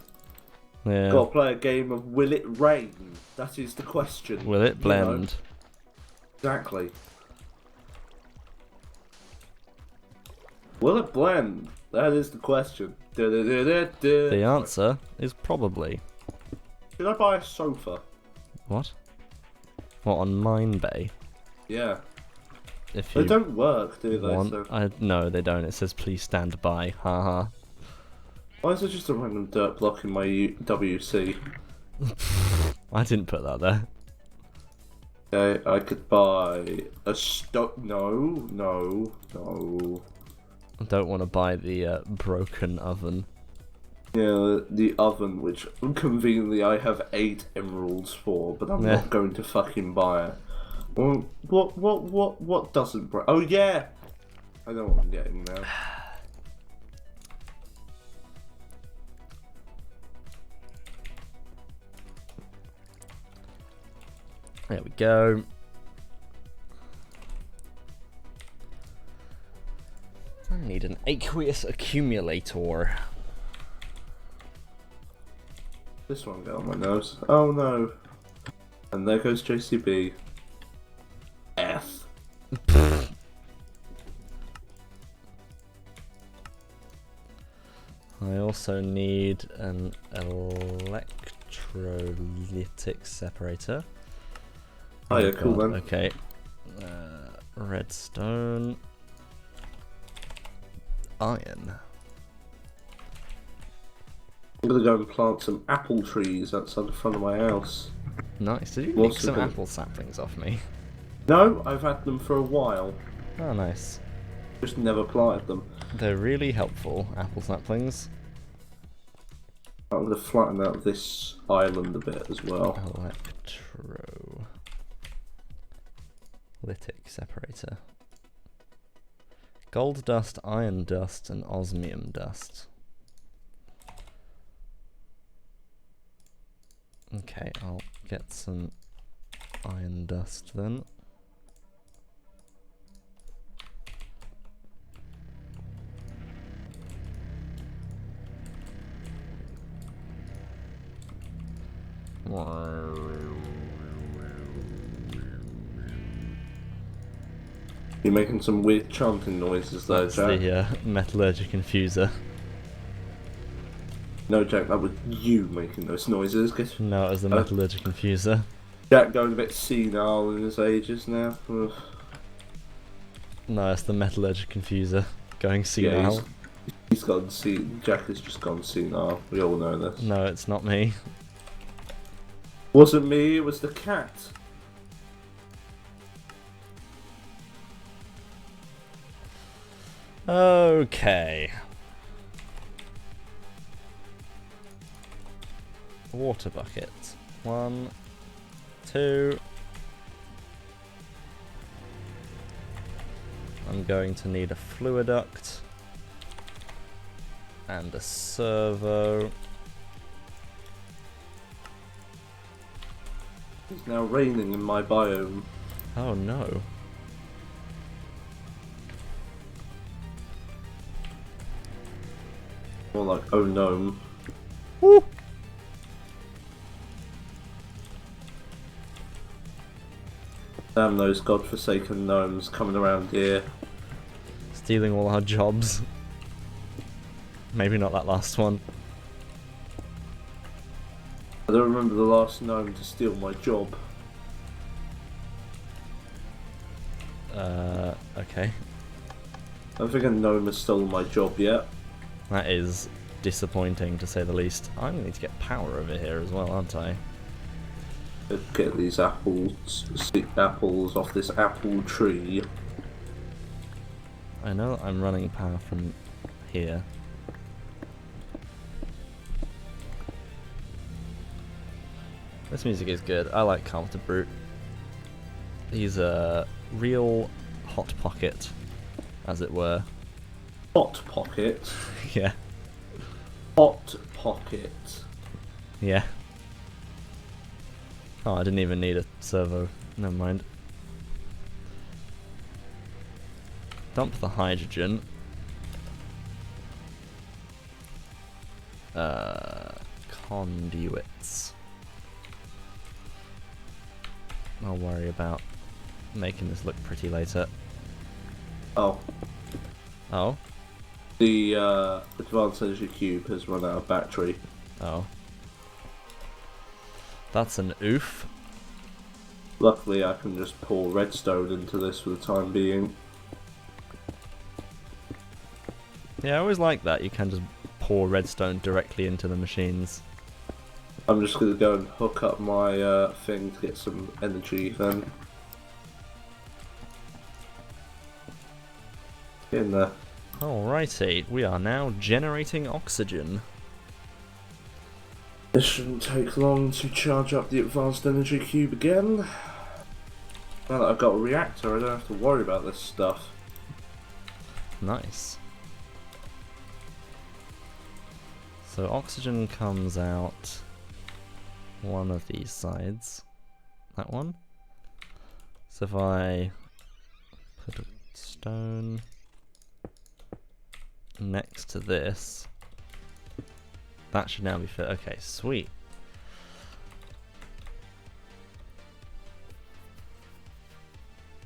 Yeah. Got to play a game of will it rain? That is the question. Will it blend? You know? Exactly. Will it blend? That is the question. The answer is probably. Should I buy a sofa? What? What, on Mine Bay? Yeah. If They you don't work, do they? want, So... no, they don't. It says please stand by. Haha. Why is there just a random dirt block in my WC? I didn't put that there. Okay, I could buy a No. I don't want to buy the broken oven. Yeah, the oven, which conveniently I have 8 emeralds for, but I'm not going to fucking buy it. Well, what doesn't break? Oh yeah, I know what I'm getting now. There we go. I need an aqueous accumulator. This one got on my nose. Oh no. And there goes JCB. F. I also need an electrolytic separator. Oh yeah, cool then. Okay. Redstone. Iron. I'm gonna go and plant some apple trees outside the front of my house. Nice. Did you nick some apple saplings off me? No, I've had them for a while. Oh, nice. Just never planted them. They're really helpful, apple saplings. I'm gonna flatten out this island a bit as well. Electrolytic separator. Gold dust, iron dust, and osmium dust. Okay, I'll get some iron dust then. You're making some weird chanting noises though, That's Jack. the metallurgic infuser. No, Jack, that was you making those noises. No, it was the metallurgic infuser. Jack going a bit senile in his ages now. Ugh. No, it's the metallurgic infuser going senile. Yeah, he's gone senile. Jack has just gone senile. We all know this. No, it's not me. Wasn't me, it was the cat. Okay. Water bucket. 1, 2. I'm going to need a fluiduct and a servo. It's now raining in my biome. Oh no. More like, oh no. Woo! Damn those godforsaken gnomes coming around here. Stealing all our jobs. Maybe not that last one. I don't remember the last gnome to steal my job. Okay. I don't think a gnome has stolen my job yet. That is disappointing to say the least. I'm going to need to get power over here as well, aren't I? Let's get these apples off this apple tree. I know that I'm running power from here. This music is good. I like Carlton Brute. He's a real hot pocket, as it were. Hot pocket. Yeah. Hot pocket. Yeah. Oh, I didn't even need a servo. Never mind. Dump the hydrogen. Conduits. I'll worry about making this look pretty later. Oh. Oh? The Advanced Energy Cube has run out of battery. Oh. That's an oof. Luckily, I can just pour redstone into this for the time being. Yeah, I always like that. You can just pour redstone directly into the machines. I'm just gonna go and hook up my thing to get some energy then. Get in there. Alrighty, we are now generating oxygen. This shouldn't take long to charge up the advanced energy cube again. Now that I've got a reactor, I don't have to worry about this stuff. Nice. So oxygen comes out one of these sides. That one. So if I put a stone next to this, that should now be fit. Okay, sweet.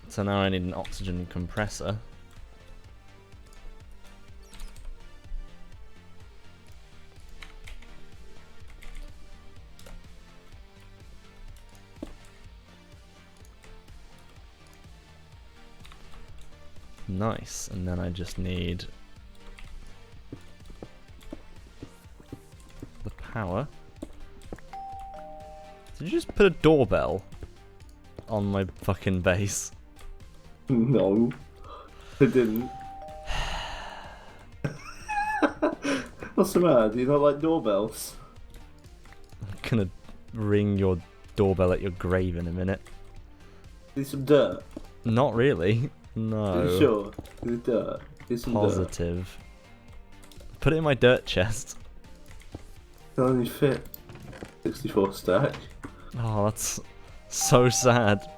So now I need an oxygen compressor. Nice, and then I just need the power. Did you just put a doorbell on my fucking base? No, I didn't. What's the matter? Do you not like doorbells? I'm gonna ring your doorbell at your grave in a minute. Need some dirt? Not really. No. Are you sure? Need dirt? Need some Positive. Put it in my dirt chest. Can only fit 64 stack. Oh, that's so sad.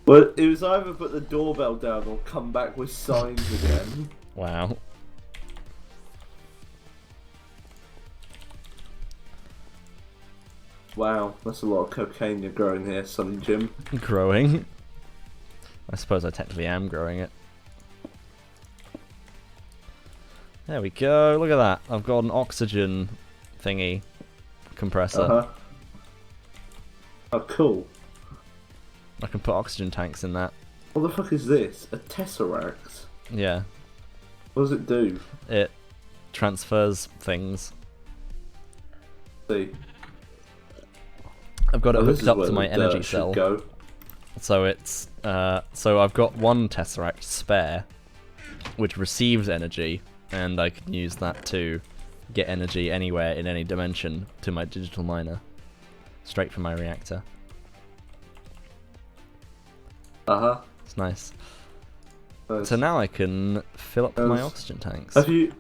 Well, it was either put the doorbell down or come back with signs again. Wow. Wow, that's a lot of cocaine you're growing here, Sonny Jim. Growing. I suppose I technically am growing it. There we go, look at that. I've got an oxygen thingy compressor. Uh-huh. Oh, cool. I can put oxygen tanks in that. What the fuck is this? A tesseract? Yeah. What does it do? It transfers things. See. I've got it this hooked is up where to my the dirt energy should cell. Go. So it's so I've got one tesseract spare, which receives energy, and I can use that to get energy anywhere in any dimension to my digital miner, straight from my reactor. Uh-huh. It's nice. Nice. So now I can fill up my oxygen tanks. Have you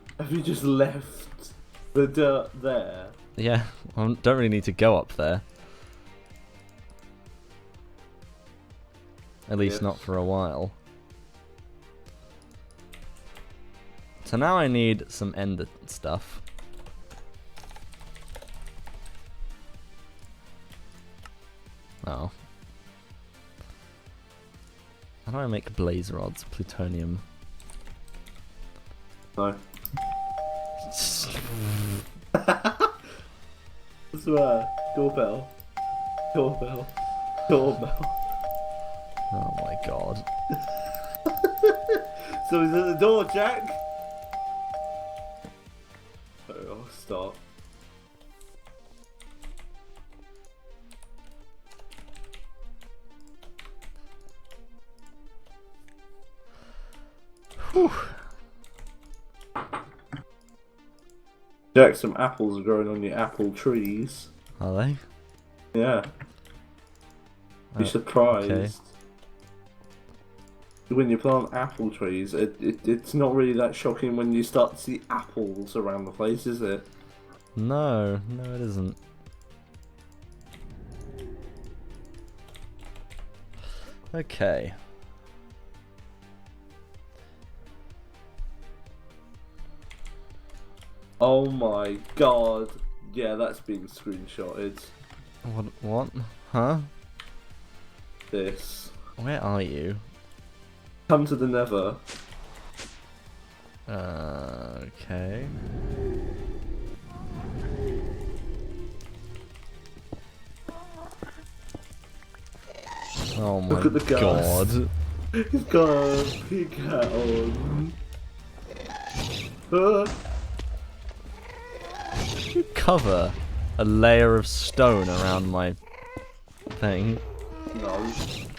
just left the dirt there? Yeah, I don't really need to go up there. At least Yes. not for a while. So now I need some ender stuff. Oh. How do I make blaze rods? Plutonium. No. I swear. Doorbell. Doorbell. Doorbell. Oh my god. So he's at the door, Jack. Oh, I'll stop. Whew. Jack, some apples are growing on your apple trees. Are they? Yeah. Be surprised. Okay. When you plant apple trees, it's not really that shocking when you start to see apples around the place, is it? No, no it isn't. Okay. Oh my god. Yeah, that's being screenshotted. What? Huh? This. Where are you? Come to the Nether. Okay. Oh my Look at the god. He's got a pig hat on. You cover a layer of stone around my thing. No.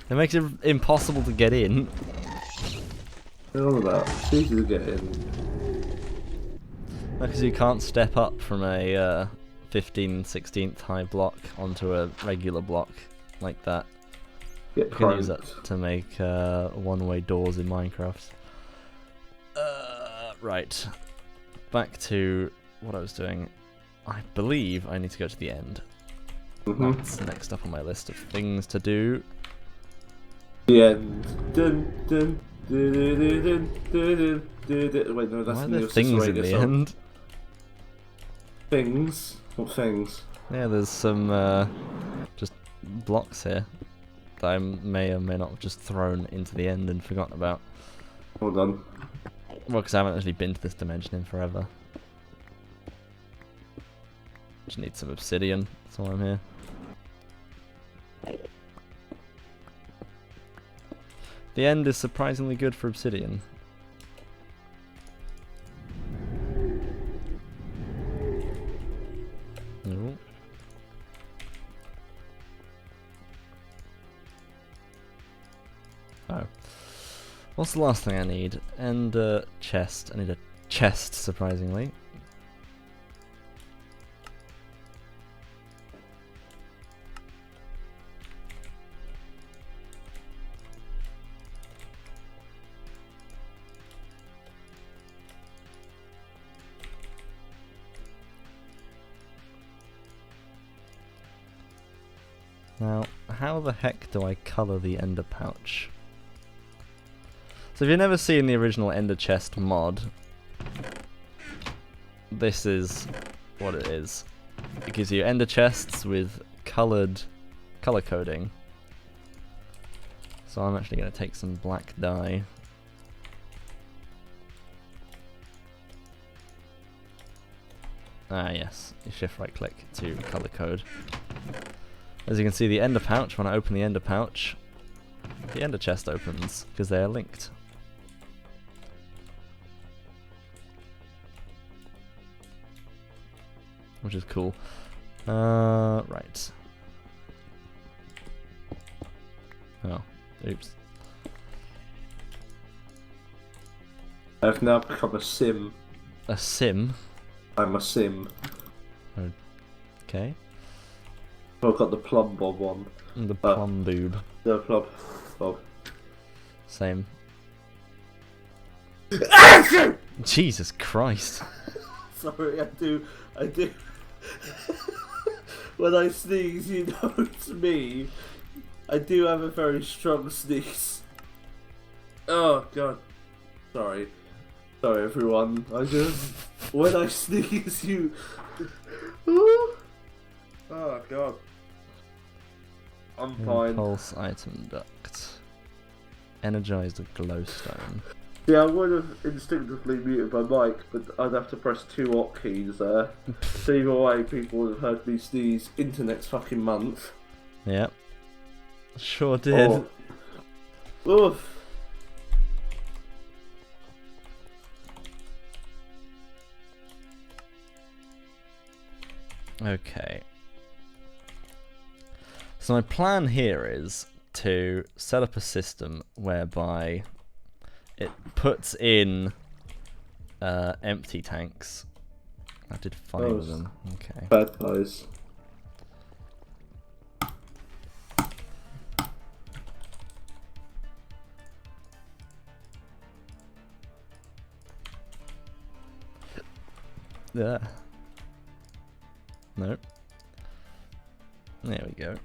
It makes it impossible to get in. What are you on about? It's easy to get in. Because you can't step up from a 15/16 high block onto a regular block like that. Get You can use that to make one-way doors in Minecraft. Right. Back to what I was doing. I believe I need to go to the end. That's next up on my list of things to do. The end. Dun, dun, dun, dun, dun, dun, dun, dun, dun. Wait, no, that's Why are the there Neil things in Cicerega the song. end? Things? What things? Yeah, there's some just blocks here that I may or may not have just thrown into the end and forgotten about. Hold on. Well, because I haven't actually been to this dimension in forever. Just need some obsidian, that's why I'm here. The end is surprisingly good for obsidian. Ooh. Oh. What's the last thing I need? And a chest. I need a chest, surprisingly. Now, how the heck do I colour the ender pouch? So if you've never seen the original Ender Chest mod, this is what it is. It gives you ender chests with colour coding. So I'm actually going to take some black dye. Ah yes, you shift right click to colour code. As you can see, the ender pouch, when I open the ender pouch, the ender chest opens because they are linked. Which is cool. Right. Oh, oops. I've now become a sim. A sim? I'm a sim. Okay. I've got the plum bob on. The plum boob. The plum bob. Same. Jesus Christ. Sorry, I do. When I sneeze, you know it's me. I do have a very strong sneeze. Oh god. Sorry. Sorry everyone. When I sneeze, you... Oh god. I'm fine. Pulse item duct. Energized glowstone. Yeah, I would have instinctively muted my mic, but I'd have to press 2 hotkeys there. So either way, people would have heard me sneeze into next fucking month. Yep. Sure did. Oh. Oof. Okay. So my plan here is to set up a system whereby it puts in empty tanks. I did 5 of them. Okay. Bad guys. Yeah. Nope. There we go.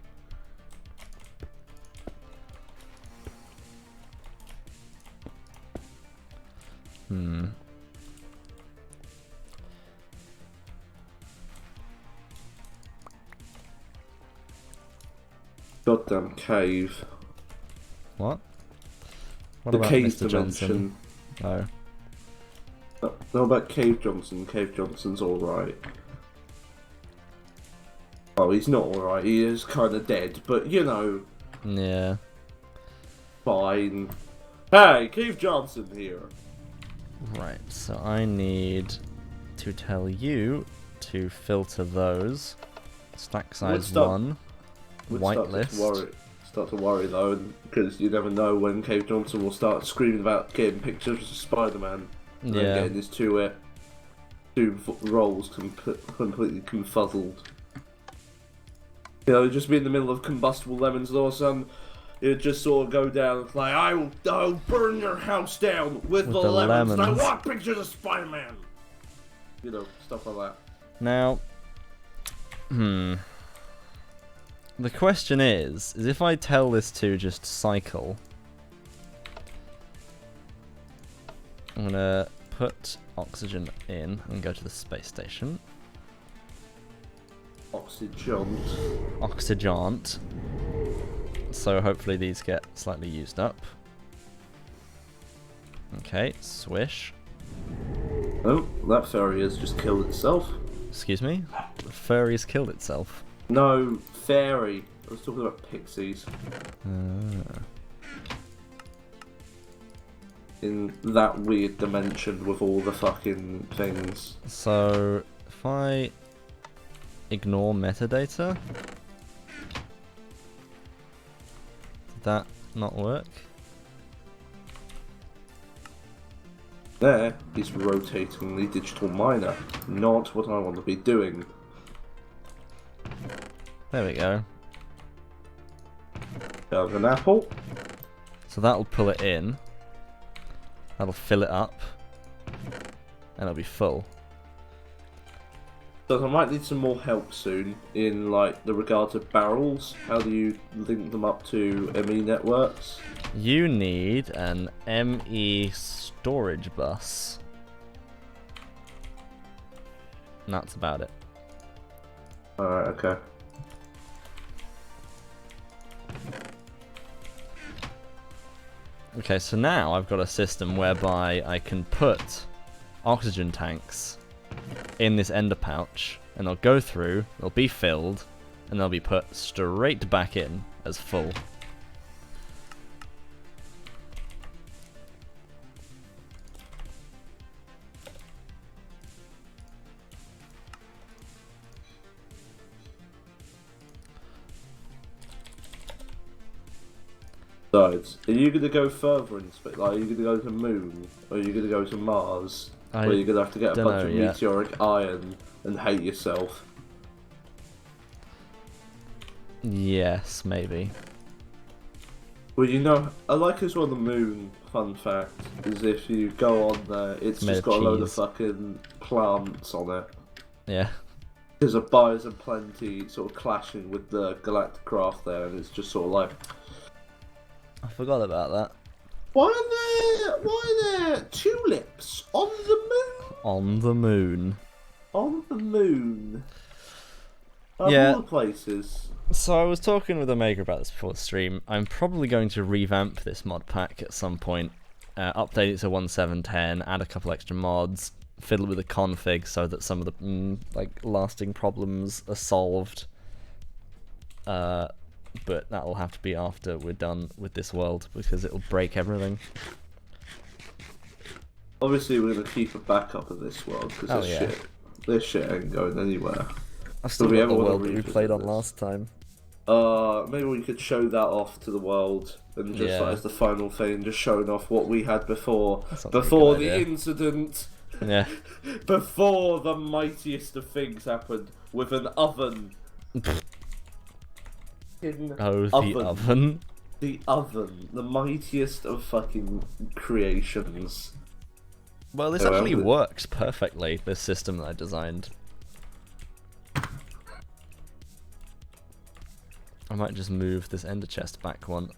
Goddamn cave. What? What The about cave Mr. dimension. Johnson? Oh. No, about Cave Johnson. Cave Johnson's alright. Oh, he's not alright. He is kind of dead, but you know. Yeah. Fine. Hey, Keith Johnson here. Right, so I need to tell you to filter those. Stack size 1. Whitelist. Start to worry though, because you never know when Cave Johnson will start screaming about getting pictures of Spider-Man and then getting his two roles completely confuzzled. You know, just be in the middle of combustible lemons, and all of a sudden it'd just sort of go down and like, I'll burn your house down with the lemons, and I want pictures of Spider-Man. You know, stuff like that. Now, the question is if I tell this to just cycle, I'm gonna put oxygen in and go to the space station. Oxygent. So hopefully these get slightly used up. Okay, swish. Oh, that fairy has just killed itself. Excuse me? The furry's killed itself. No, fairy. I was talking about pixies. In that weird dimension with all the fucking things. So, if I ignore metadata, did that not work? There is rotating the digital miner, not what I want to be doing. There we go. There's an apple. So that'll pull it in. That'll fill it up. And it'll be full. So I might need some more help soon in like the regards of barrels. How do you link them up to ME networks? You need an ME storage bus. And that's about it. Alright, okay. Okay, so now I've got a system whereby I can put oxygen tanks in this ender pouch, and they'll go through, they'll be filled, and they'll be put straight back in as full. Are you going to go further in space? Like, are you going to go to the moon? Or are you going to go to Mars? Or are you going to have to get a bunch of meteoric iron and hate yourself? Yes, maybe. Well, you know, I like as well the moon, fun fact, is if you go on there, it's just got a load of fucking plants on it. Yeah. There's a buyers and plenty sort of clashing with the galactic craft there, and it's just sort of like... I forgot about that. Why are there tulips on the moon? On the moon. On the moon. Of Yeah. all the places. So I was talking with Omega about this before the stream. I'm probably going to revamp this mod pack at some point. Update it to 1.7.10, add a couple extra mods, fiddle with the config so that some of the lasting problems are solved. But that'll have to be after we're done with this world, because it'll break everything. Obviously, we're going to keep a backup of this world, because this shit ain't going anywhere. I've still got the world that we played on last time. Maybe we could show that off to the world, and just like as the final thing, just showing off what we had before the incident. Yeah. Before the mightiest of things happened with an oven. The oven. The oven. The mightiest of fucking creations. Well, this actually works perfectly, this system that I designed. I might just move this ender chest back one.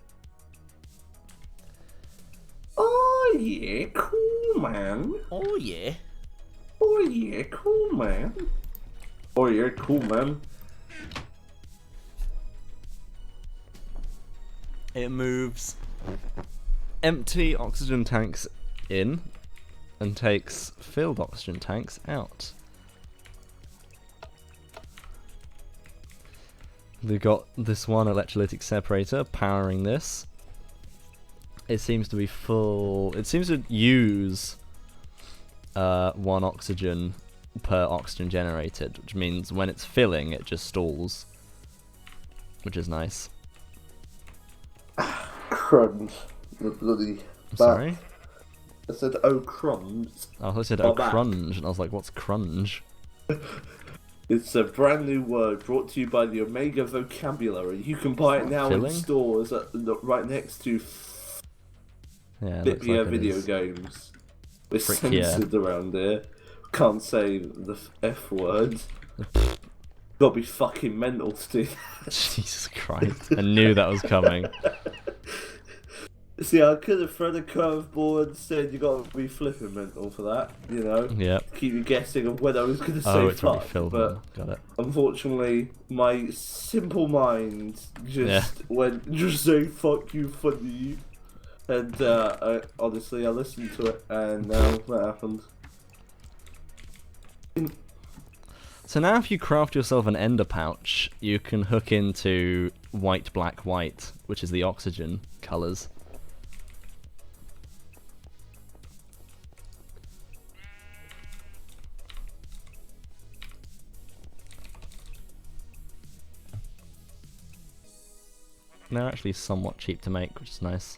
Oh yeah, cool man. Oh yeah. Oh yeah, cool man. Oh yeah, cool man. It moves empty oxygen tanks in and takes filled oxygen tanks out. We've got this one electrolytic separator powering this. it seems to be full. It seems to use 1 oxygen per oxygen generated, which means when it's filling, it just stalls, which is nice. Crumbs. The bloody. Sorry? I said, oh, crumbs. I said, oh, crunge, and I was like, what's crunge? It's a brand new word brought to you by the Omega Vocabulary. You can buy it now in stores right next to Bitbia video games. We're censored around here. Can't say the F word. Gotta be fucking mental to do that. Jesus Christ. I knew that was coming. See, I could have thrown a curveball and said you gotta be flipping mental for that, you know? Yeah. Keep you guessing of when I was gonna say fuck. But got it. Unfortunately, my simple mind just went, just say fuck you funny. And honestly, I listened to it and now that happened. So now if you craft yourself an ender pouch, you can hook into white, black, white, which is the oxygen colours. They're actually somewhat cheap to make, which is nice.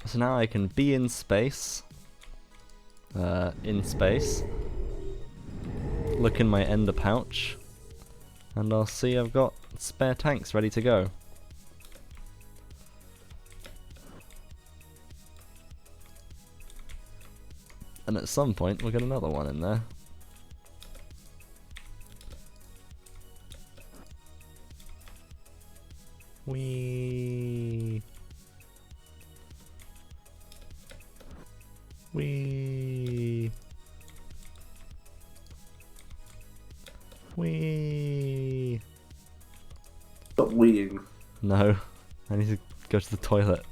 So now I can be in space, look in my ender pouch, and I'll see I've got spare tanks ready to go. And at some point we'll get another one in there. Wee. Stop weeing. No, I need to go to the toilet.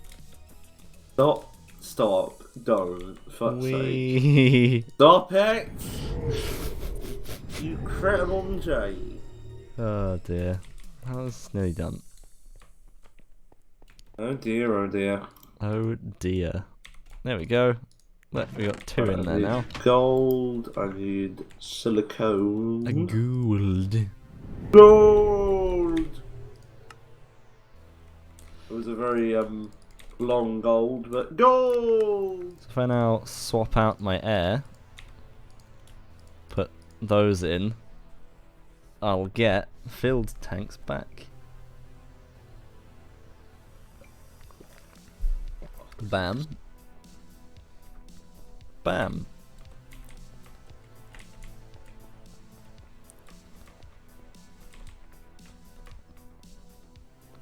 Stop, don't, fuck's sake. Stop it! You credible Jay. Oh dear, that was nearly done. Oh dear, oh dear. Oh dear. There we go. Look, we got 2 in there now. Gold, I need silicone. Gold. Gold! It was a very, long gold, but gold! So if I now swap out my air, put those in, I'll get filled tanks back. Bam. Bam.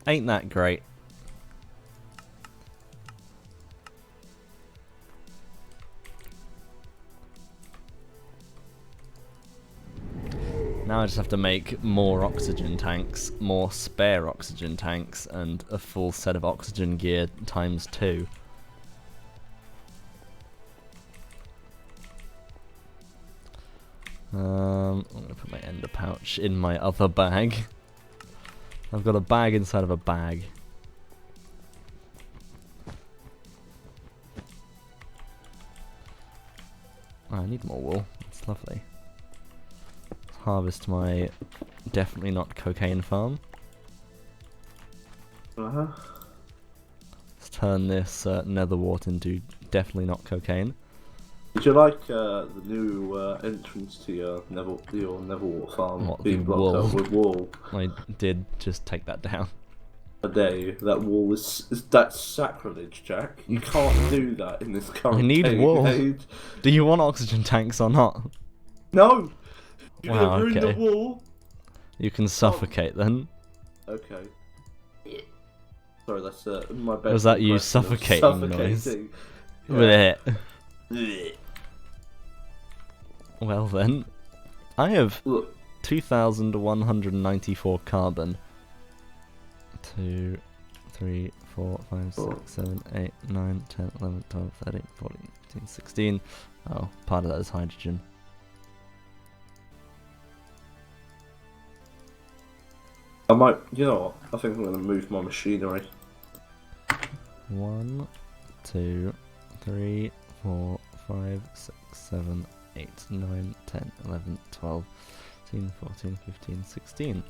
Ain't that great? Now I just have to make more oxygen tanks, more spare oxygen tanks, and a full set of oxygen gear times 2. I'm gonna put my ender pouch in my other bag. I've got a bag inside of a bag. Oh, I need more wool. That's lovely. Let's harvest my definitely not cocaine farm. Let's turn this nether wart into definitely not cocaine. Would you like the new entrance to your Neverwart farm being blocked up with wool? I did just take that down. A day, that wool that's sacrilege, Jack. You can't do that in this current I need wool. age. Do you want oxygen tanks or not? No! You're wow, gonna ruin the wool. You can suffocate then. Okay. Sorry, that's my best. Was that you suffocating noise? Yeah. With it. Well then, I have 2,194 carbon. 2, 3, 4, 5, 6, 7, 8, 9, 10, 11, 12, 13, 14, 15, 16. Oh, part of that is hydrogen. I might, you know what? I think I'm going to move my machinery. 1, 2, 3, 4, 5, 6, 7, 8, 9, 10, 11, 12, 13, 14, 15, 16.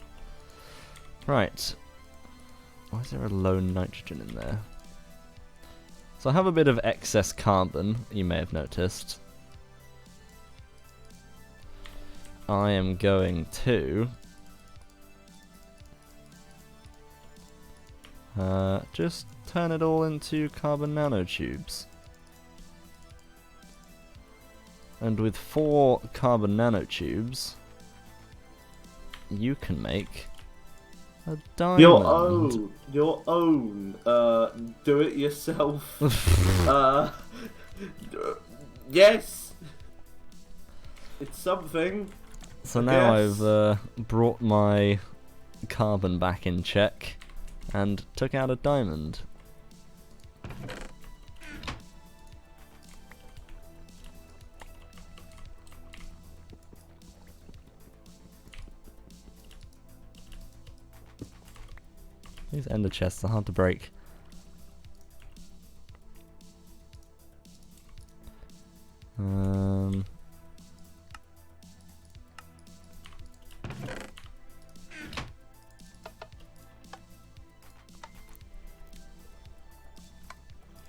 Right. Why is there a lone nitrogen in there? So I have a bit of excess carbon, you may have noticed. I am going to just turn it all into carbon nanotubes. And with 4 carbon nanotubes, you can make a diamond. Your own, do-it-yourself. Yes! It's something. So now I've brought my carbon back in check and took out a diamond. These ender chests are hard to break.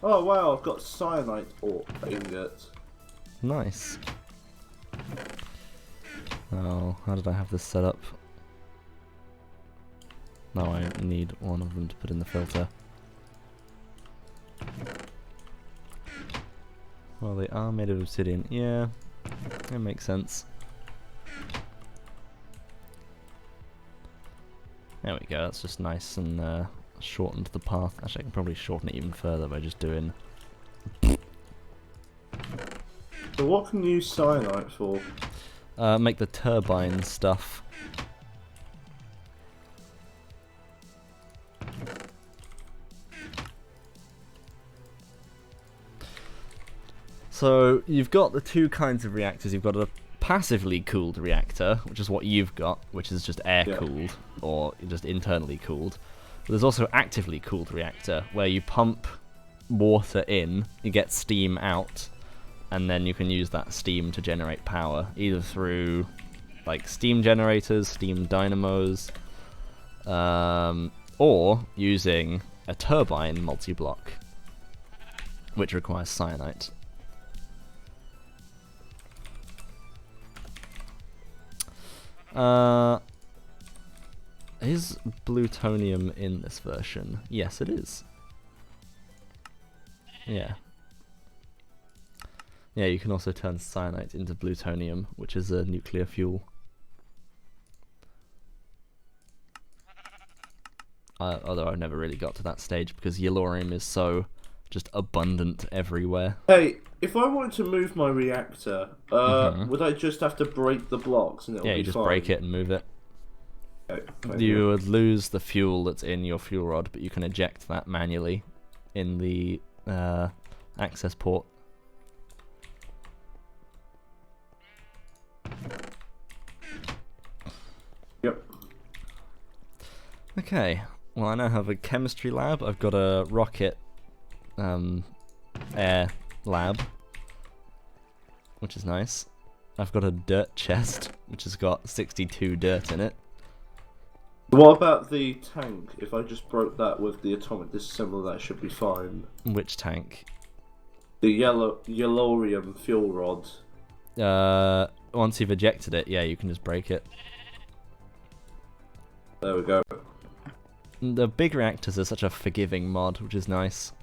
Oh wow, I've got cyanide ore ingot. Nice. Oh, how did I have this set up? Now I need one of them to put in the filter. Well, they are made of obsidian. Yeah, it makes sense. There we go, that's just nice and shortened the path. Actually, I can probably shorten it even further by just doing... So what can you use cyanide for? Make the turbine stuff. So, you've got the two kinds of reactors. You've got a passively cooled reactor, which is what you've got, which is just air-cooled, or just internally cooled. But there's also actively cooled reactor, where you pump water in, you get steam out, and then you can use that steam to generate power, either through like steam generators, steam dynamos, or using a turbine multi-block, which requires cyanide. Is plutonium in this version? Yes, it is. Yeah. Yeah, you can also turn cyanide into plutonium, which is a nuclear fuel. Although I've never really got to that stage because yellorium is so just abundant everywhere. Hey, if I wanted to move my reactor, would I just have to break the blocks and it'll be fine? Yeah, you just break it and move it. Okay, you would lose the fuel that's in your fuel rod, but you can eject that manually in the access port. Yep. Okay, well I now have a chemistry lab, I've got a rocket air lab, which is nice. I've got a dirt chest, which has got 62 dirt in it. What about the tank? If I just broke that with the atomic disassembler, that should be fine. Which tank? The yellorium fuel rod. Once you've ejected it, yeah, you can just break it. There we go. The big reactors are such a forgiving mod, which is nice.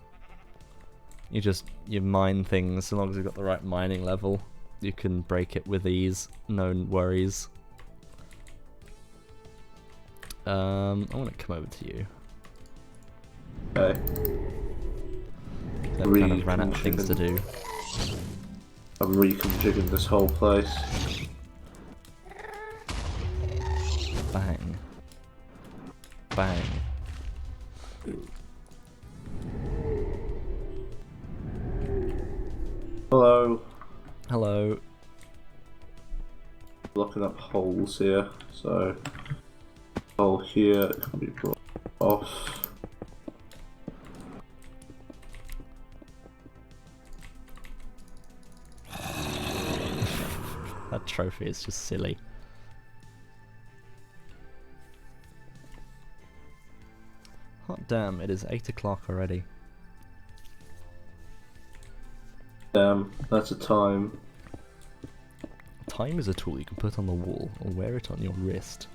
You mine things, so long as you've got the right mining level, you can break it with ease, no worries. I want to come over to you. Okay. I've kind of ran out of things to do. I'm reconfiguring this whole place. Bang. Bang. Hello. Hello. Blocking up holes here, so... Oh, here it can be brought off. That trophy is just silly. Hot damn, it is 8 o'clock already. Damn, that's a time. Time is a tool you can put on the wall or wear it on your wrist.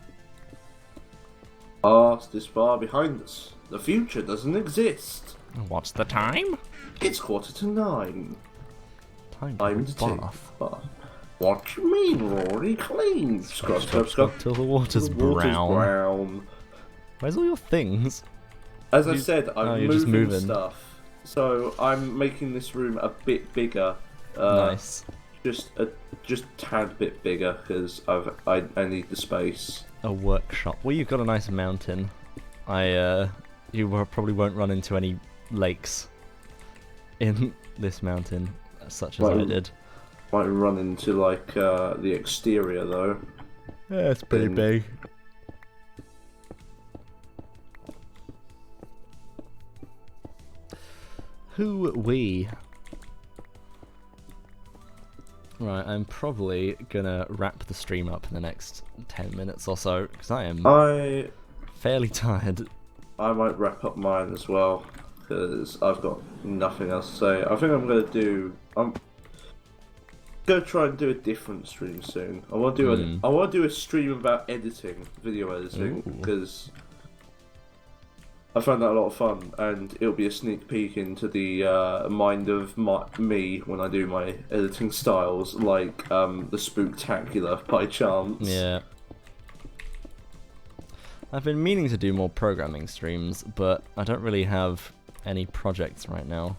Past is far behind us. The future doesn't exist. What's the time? It's 9:15. Time Time to to take bath. a bath. What you mean, Rory? Clean. Scrub, scrub, scrub. Till the water's brown. Where's all your things? As I said, I'm you're just moving moving. stuff. So I'm making this room a bit bigger. Nice. Just a tad bit bigger because I need the space. A workshop. Well, you've got a nice mountain. You probably won't run into any lakes in this mountain, such as I did. Might run into like the exterior though. Yeah, it's pretty big. Who we? Right, I'm probably gonna wrap the stream up in the next 10 minutes or so because I am fairly tired. I might wrap up mine as well because I've got nothing else to say. I think I'm gonna try and do a different stream soon. I want to do a stream about editing, video editing, because I found that a lot of fun, and it'll be a sneak peek into the mind of me when I do my editing styles, like the Spooktacular by chance. Yeah. I've been meaning to do more programming streams, but I don't really have any projects right now.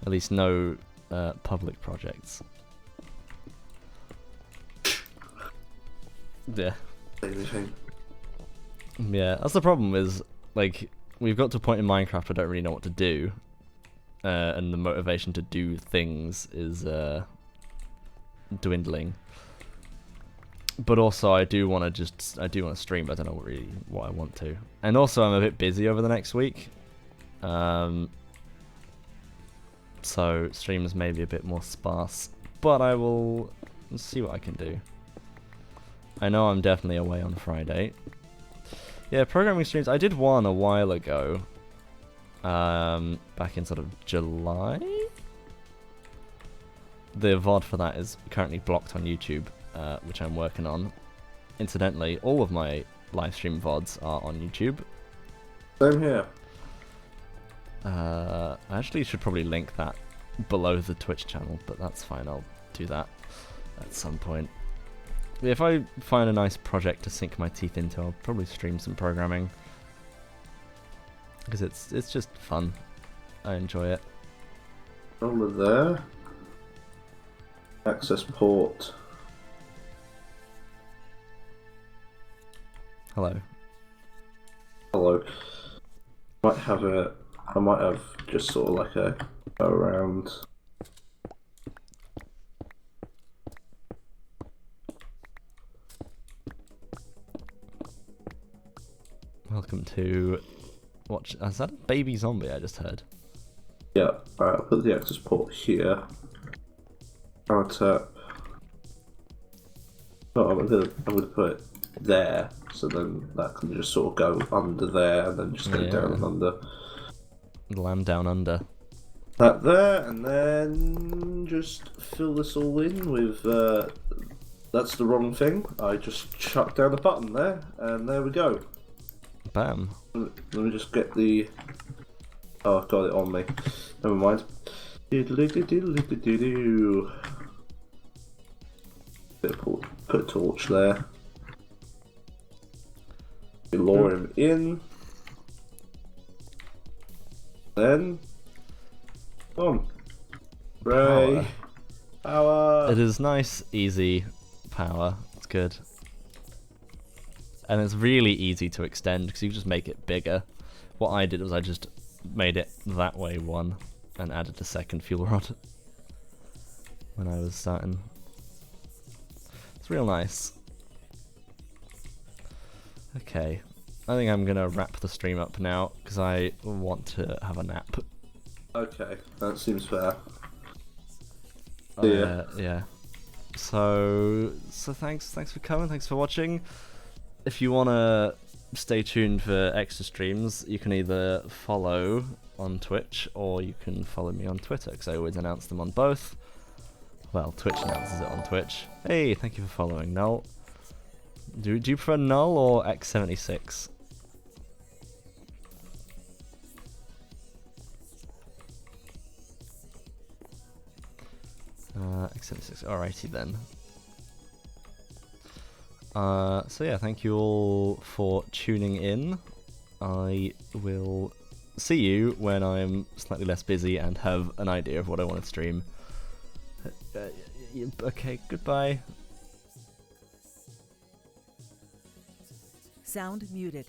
At least no public projects. Yeah. Anything. Yeah, that's the problem is, like, we've got to a point in Minecraft I don't really know what to do. And the motivation to do things is dwindling. But also I do want to stream, but I don't know really what I want to. And also I'm a bit busy over the next week. So streams may be a bit more sparse, but I will see what I can do. I know I'm definitely away on Friday. Yeah, programming streams, I did one a while ago. Back in sort of July? The VOD for that is currently blocked on YouTube, which I'm working on. Incidentally, all of my live stream VODs are on YouTube. Same here. I actually should probably link that below the Twitch channel, but that's fine, I'll do that at some point. If I find a nice project to sink my teeth into, I'll probably stream some programming. Because it's just fun. I enjoy it. Over there. Access port. Hello. Hello. I might have just sort of like a go around. Welcome to watch. Is that a baby zombie I just heard? Yeah, alright, I'll put the access port here. Power tap. Oh, I'm gonna put it there, so then that can just sort of go under there and then just go down and under. Lamb down under. That there, and then just fill this all in with. That's the wrong thing. I just chucked down the button there, and there we go. Bam. Let me just get the. Oh, I've got it on me. Never mind. Put a torch there. Lure him in. Then. On. Ray. Power. It is nice, easy power. It's good. And it's really easy to extend because you can just make it bigger. What I did was I just made it that way one and added a second fuel rod when I was starting. It's real nice. Okay, I think I'm gonna wrap the stream up now because I want to have a nap. Okay, that seems fair. Yeah. So thanks for coming. Thanks for watching. If you wanna stay tuned for extra streams, you can either follow on Twitch or you can follow me on Twitter because I always announce them on both. Well, Twitch announces it on Twitch. Hey, thank you for following, Null. Do you prefer Null or X76? X76. Alrighty then. So yeah, thank you all for tuning in. I will see you when I'm slightly less busy and have an idea of what I want to stream. Okay, goodbye. Sound muted.